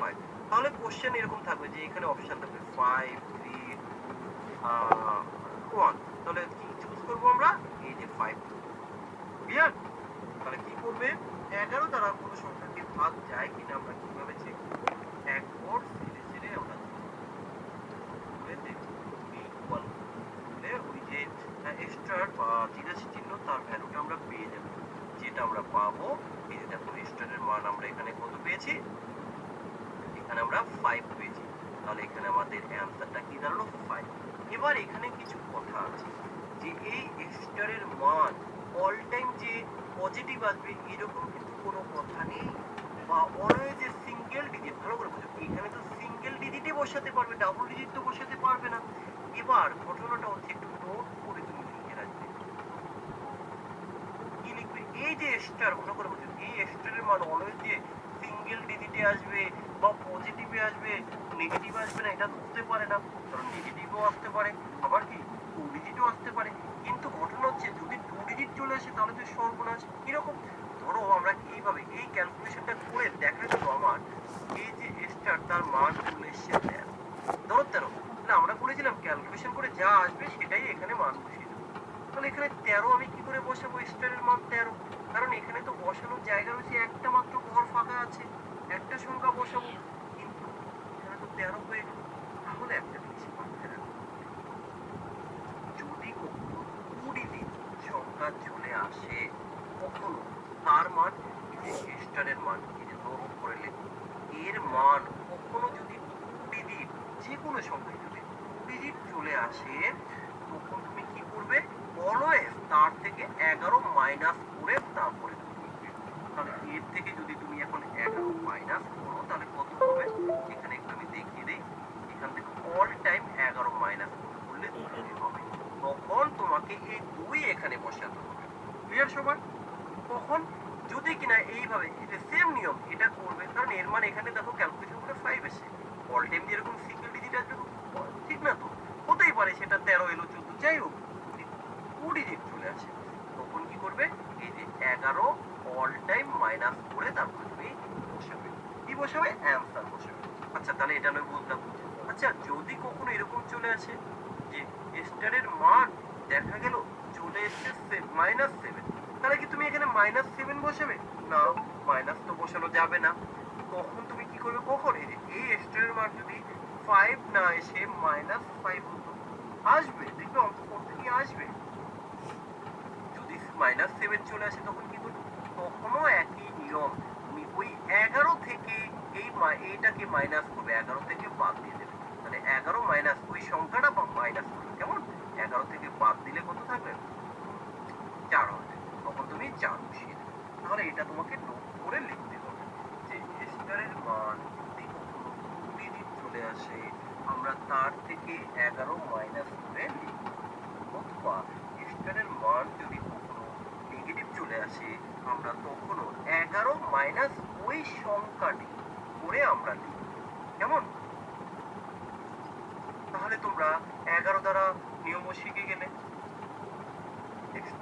5। তাহলে কোশ্চেন এরকম থাকবে যে এখানে অপশন থাকবে 5 3 1, তাহলে কি চুজ করব আমরা, এই যে 5। ক্লিয়ার? তাহলে কি করবে, 11 দ্বারা কোনো সংখ্যাকে ভাগ যায় কিনা আমরা কিভাবে চেক করব, এক ঘর সেরে সেরে আমরা করে দেখব ইকুয়াল করলে ওই যে স্টার বা জিজ্ঞাসা চিহ্ন তার ভ্যালুটা আমরা পেয়ে যাব। যেটা আমরা পাবো, এই যে দেখো স্টারের মান আমরা এখানে কত পেয়েছি, এখানে আমরা 5 পেয়েছি। তাহলে এখানে আমাদের অ্যানসারটা কি দাঁড়ালো, 5। এবার এখানে কিছু কথা আছে যে এই স্টারের মান অল টাইম যে পজিটিভ আসবে এরকম কিন্তু কোনো কথা নেই, বা অলওয়েজ এ সিঙ্গেল ডিজিট, ভালো করে বুঝো, এখানে তো সিঙ্গেল ডিজিটই বসাতে পারবে, ডাবল ডিজিট তো বসাতে পারবে না। এবার ঘটনাটা হচ্ছে একটু নোট করে তুমি লিখে রাখবে, কি লিখবে, এই যে স্টার, ভালো করে বুঝো, এই স্টারের মান অলওয়েজ যে সিঙ্গেল ডিজিটে আসবে বা পজিটিভে আসবে, নেগেটিভ আসবে না, এটা হতে পারে না, কারণ নেগেটিভও আসতে পারে, আবার কি 2 ডিজিটও আসতে পারে। কিন্তু ঘটনা হচ্ছে যদি 2 ডিজিট চলে আসে তাহলে তো সর্বনাশ। কিরকম, ধরো আমরা এইভাবে এই ক্যালকুলেশনটা করে দেখা গেল আমার এই যে স্টার তার মান চলে এসছে 13, ধরো 13, তাহলে আমরা বলেছিলাম ক্যালকুলেশন করে যা আসবে সেটাই এখানে মান বসিয়ে দেবো। তাহলে এখানে 13 আমি কি করে বসাবো, স্টারের মান 13, কারণ এখানে তো বসানোর জায়গা রয়েছে, একটা মাত্র ঘর ফাঁকা আছে, একটা সংখ্যা বসাবো, কিন্তু এখানে তো 13 হয়ে গেল। তাহলে একটা জিনিস মাথায় রাখবো, যদি কখনো 2 ডিজিট সংখ্যা চলে আসে কখনো, তার মান এই যে স্টারের মান, এই যে নোট করে লিখো, এর মান কখনো যদি 2 ডিজিট যে কোনো সংখ্যায় যদি 2 ডিজিট চলে আসে, তখন তুমি কি করবে, অলওয়েজ তার থেকে 11 মাইনাস করে তারপরে তুমি লিখবে। তাহলে এর থেকে যদি তুমি এখন 11 মাইনাস করো তাহলে কত হবে, এখানে একটু আমি দেখিয়ে দিই, এখান থেকে অল টাইম 11 মাইনাস করলে 2 হবে, তখন তোমাকে এই 2 এখানে বসাতে হবে। ক্লিয়ার সবার? কখন, যদি কিনা এইভাবে এটা সেম নিয়ম এটা করবে, কারণ এর মানে এখানে দেখো ক্যালকুলেশন করে 5 এসে, অল টাইম যেরকম সিঙ্গেল ডিজিট আসবে, ঠিক না, তো হতেই পারে সেটা 13 এলো 14, যাই হোক 2 ডিজিট চলে আসে, তখন কি করবে, এই যে 11 অল টাইম মাইনাস করে তারপরে তুমি বসাবে, কি বসাবে, অ্যান্সার বসাবে। আচ্ছা তাহলে এটা নয় বলতাম, আচ্ছা যদি কখনো এরকম চলে আসে যে স্টারের মান দেখা গেল চলে এসেছে -7, তাহলে কি তুমি এখানে -7 বসাবে? না, মাইনাস তো বসানো যাবে না। তখন তুমি কি করবে? কখন এই যে এই স্টারের মান যদি 5 না এসে -5 হতো, আসবে, দেখবে অঙ্ক করতে গিয়ে আসবে। যদি -7 চলে আসে তখন কি করবে? তখনও একই নিয়ম, তুমি ওই 11 থেকে এইটাকে মাইনাস করবে, 11 থেকে বাদ দিয়ে দেবে। মানে 11 মাইনাস ওই সংখ্যাটা মাইনাস করবে। কেমন? 11 থেকে বাদ দিলে কত থাকবে? 4 হবে। তখন তুমি 4 বসিয়ে দেবে। তাহলে এটা তোমাকে নোট করে লিখতে হবে যে স্টারের মান যদি কখনো 2 ডিজিট চলে আসে আমরা তার থেকে 11 মাইনাস করে লিখব, অথবা স্টারের মান যদি কখনো নেগেটিভ চলে আসে আমরা তখনও 11 মাইনাস ওই সংখ্যাটি করে আমরা লিখব। কেমন? তাহলে তোমরা 11 দ্বারা নিয়মও শিখে গেলে। Next,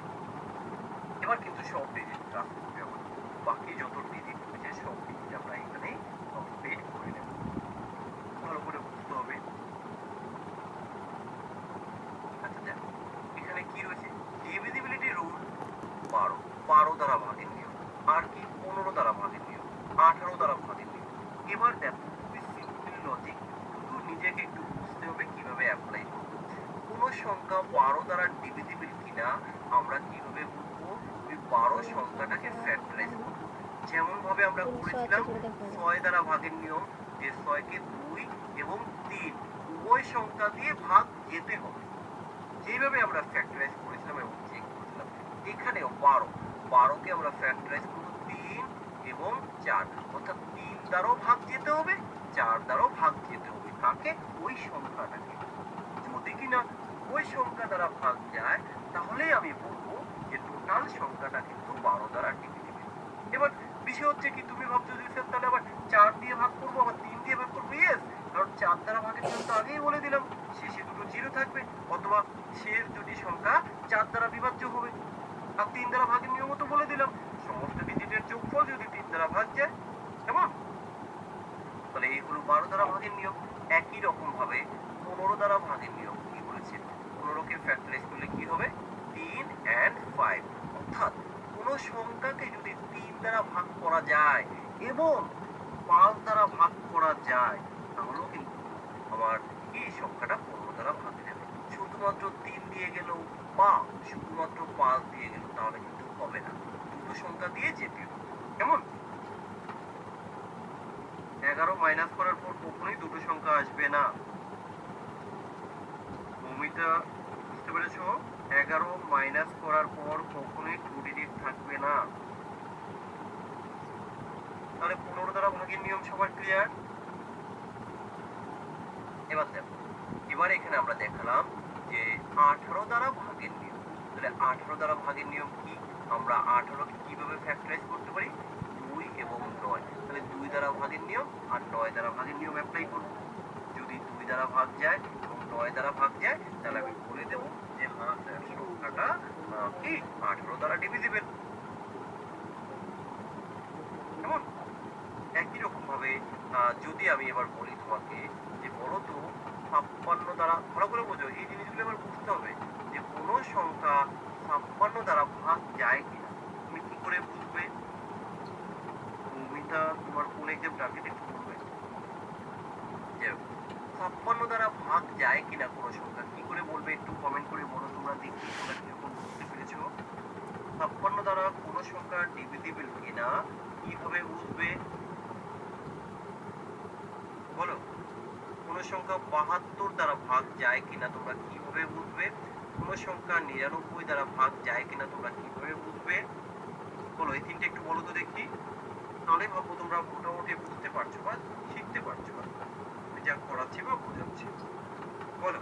এবার কিন্তু সব ডিজিট কাজ করবে আমার, বাকি যত ডিজিট রয়েছে সব ডিজিট আমরা এখানে কমপ্লিট করে নেব। ভালো করে বুঝতে হবে। আচ্ছা দেখো এখানে কি রয়েছে? ডিভিজিবিলিটি রুল 12 দ্বারা ভাগের নিয়ম, আর কি 15 দ্বারা ভাগের নিয়ম, 18 দ্বারা ভাগের নিয়ম। এবার দেখো খুবই সিম্পল লজিক, শুধু নিজেকে একটু বুঝতে হবে কিভাবে অ্যাপ্লাই করবো। কোন সংখ্যা 12 দ্বারা ডিভিজিবল কিনা আমরা কিভাবে বুঝবো? ওই 12 সংখ্যাটাকে ফ্যাক্টরাইজ করবো। যেমন ভাবে আমরা করেছিলাম 6 দ্বারা ভাগের নিয়ম, যে 6 কে 2 এবং 3 উভয় সংখ্যা দিয়ে ভাগ যেতে হবে। যেভাবে আমরা ফ্যাক্টরাইজ করেছিলাম এবং চেক করেছিলাম, এখানেও 12 কে আমরা ফ্যাক্টরাইজ করব 3 এবং 4, অর্থাৎ 3 দ্বারাও ভাগ যেতে হবে, 4 দ্বারাও ভাগ যেতে হবে। কাকে? ওই সংখ্যাটাকে। যদি কিনা ওই সংখ্যা দ্বারা ভাগ যায় তাহলে আমি বলবো যে টোটাল সংখ্যাটা কিন্তু 12 দ্বারা ডিভিজিবল। এবার বিষয় হচ্ছে কি, তুমি ভাবছো যে স্যার তাহলে আবার 4 দিয়ে ভাগ করবো, আবার 3 দিয়ে ভাগ করবো। ইয়েস, কারণ 4 দ্বারা ভাগের নিয়ম তো আগেই বলে দিলাম, শেষে দুটো জিরো থাকবে, অথবা শেষ দুটি সংখ্যা 4 দ্বারা বিভাজ্য হবে। আর 3 দ্বারা ভাগের নিয়মও তো বলে দিলাম, সমস্ত ডিজিটের যোগফল যদি 3 দ্বারা ভাগ যায়। কেমন? তাহলে এই হলো 12 দ্বারা ভাগের নিয়ম। একই রকম ভাবে 15 দ্বারা ভাগের নিয়ম কি বলেছে? 15 কে ফ্যাক্টরাইজ করলে কি হবে? 3 and 5, অর্থাৎ কোন সংখ্যাকে যদি 3 দ্বারা ভাগ করা যায় এবং 5 দ্বারা ভাগ করা যায় তাহলেও কিন্তু আমার এই সংখ্যাটা 15 দ্বারা ভাগ যাবে। শুধুমাত্র 3 দিয়ে গেল বা শুধুমাত্র 5 দিয়ে গেল তাহলে কিন্তু হবে না, দুটো সংখ্যা দিয়ে যেতে হবে। কেমন? 11 মাইনাস করার পর কখনোই দুটো সংখ্যা আসবে না। ভূমিটা বুঝতে পেরেছো? 11 মাইনাস করার পর কখনোই 2 ডিজিট থাকবে না। তাহলে 15 দ্বারা ভাগের নিয়ম সবার ক্লিয়ার? এবার দেখো, এবার এখানে আমরা দেখালাম যে 18 দ্বারা ভাগের নিয়ম। তাহলে 18 দ্বারা ভাগের নিয়ম কি? আমরা 18 কে কিভাবে ফ্যাক্টরাইজ করতে পারি? 2 এবং 9। তাহলে 2 দ্বারা ভাগের নিয়ম আর 9 দ্বারা ভাগের নিয়ম অ্যাপ্লাই করব। যদি 2 দ্বারা ভাগ যায় এবং 9 দ্বারা ভাগ যায় তাহলে আমি বলে দেব যে হ্যাঁ স্যার সংখ্যাটা কি 18 দ্বারা ডিভিজিবল। কেমন? একই রকম ভাবে যদি আমি এবার বলি তোমাকে যে বলো তো 56 দ্বারা, ভালো করে বোঝো এই জিনিসগুলো এবার বুঝতে হবে যে কোন সংখ্যা 56 দ্বারা ভাগ যায় কিনা তুমি কি করে বুঝবে? ভূমিটা তোমার কোন এক্সাম টার্গেট একটু বলবে যে 56 দ্বারা ভাগ যায় কিনা কোন সংখ্যা কি করে বলবে? একটু কমেন্ট করে বলো তোমরা, দেখি তোমরা কিরকম বুঝতে পেরেছো। 56 দ্বারা কোন সংখ্যা ডিভিজিবল কিনা কিভাবে বুঝবে বলো? কোন সংখ্যা 72 দ্বারা ভাগ যায় কিনা তোমরা কিভাবে বুঝবে? কোন সংখ্যা 99 দ্বারা ভাগ যায় কিনা তোমরা কিভাবে বুঝবে? বলো, এই তিনটে একটু বলো তো দেখি, তাহলে ভাববো তোমরা মোটামুটি বুঝতে পারছো বা শিখতে পারছো আমি যা করাচ্ছি বা বোঝাচ্ছি। বলো।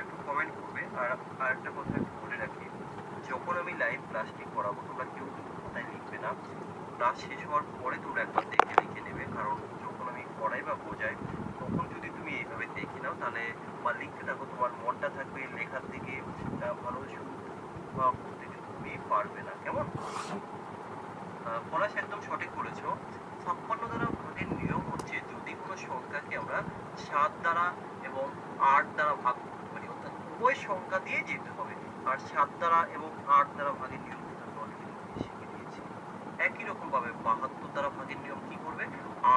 একটু কমেন্ট করবে। আর আরেকটা কথা একটু বলে রাখি, যখন আমি লাইভ ক্লাসটি করাবো তোমরা কেউ কিন্তু খাতায় লিখবে না, ক্লাস শেষ হওয়ার পরে তোমরা একবার দেখে লিখে নেবে। কারণ যখন আমি পড়াই বা বোঝাই তখন যদি তুমি তুমি এইভাবে দেখে নাও, তাহলে বা লিখতে থাকো, তোমার মনটা থাকবে লেখার দিকে, ভালো সুর করতে কিন্তু তুমি পারবে না। কেমন? পলাশ একদম সঠিক বলেছো। 56 দ্বারা ভাগের নিয়ম হচ্ছে যদি কোনো সংখ্যাকে আমরা 7 দ্বারা এবং 8 দ্বারা ভাগ করতে পারি, অর্থাৎ উভয় সংখ্যা দিয়ে যেতে হবে। আর 7 দ্বারা এবং 8 দ্বারা ভাগের নিয়ম কিন্তু আমি অলরেডি শিখে দিয়েছি। একই রকম ভাবে 72 দ্বারা ভাগের নিয়ম কি করবে?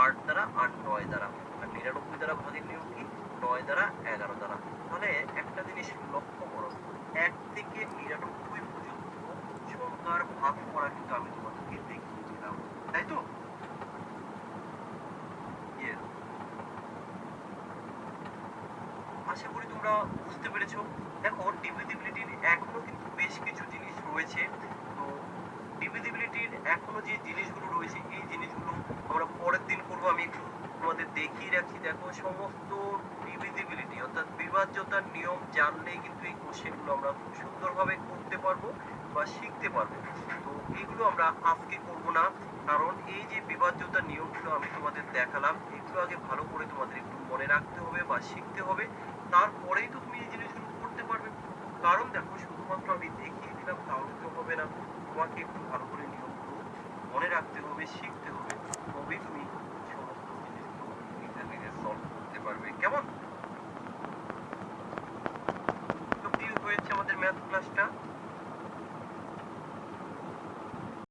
8 দ্বারা আর 9 দ্বারা। আর 99 দ্বারা ভাগের নিয়ম কি? 9 দ্বারা 11 দ্বারা। তাহলে একটা জিনিস লক্ষ্য করো, 1 থেকে 99 পর্যন্ত সংখ্যার ভাগ করা কিন্তু আমি তোমাদেরকে দেখিয়ে দিলাম, তাই তো? Yes. আশা করি তোমরা বুঝতে পেরেছো। দেখো, ডিভিজিবিলিটির এখনো কিন্তু বেশ কিছু জিনিস রয়েছে। তো ডিভিজিবিলিটির এখনো যে জিনিসগুলো রয়েছে, এই জিনিসগুলো আমরা পরের দিন করবো। আমি একটু তোমাদের দেখিয়ে রাখছি। দেখো, সমস্ত ডিভিজিবিলিটি অর্থাৎ বিভাজ্যতার নিয়ম জানলেই কিন্তু এই কোশ্চেনগুলো আমরা খুব সুন্দরভাবে করতে পারবো বা শিখতে পারবো। তো এইগুলো আমরা আজকে করবো না, কারণ এই যে বিভাজ্যতার নিয়মগুলো আমি তোমাদের দেখালাম, এগুলো আগে ভালো করে তোমাদের একটু মনে রাখতে হবে বা শিখতে হবে, তারপরেই তো তুমি এই জিনিসগুলো করতে পারবে। কারণ দেখো, শুধুমাত্র আমি দেখিয়ে দিলাম তাহলে তো হবে না, তোমাকে একটু ভালো করে নিয়মগুলো মনে রাখতে হবে, শিখতে হবে, তবেই তুমি সমস্ত জিনিসগুলো নিজে নিজে সলভ করতে পারবে। কেমন? তো কি হয়েছে আমাদের ম্যাথ ক্লাসটা?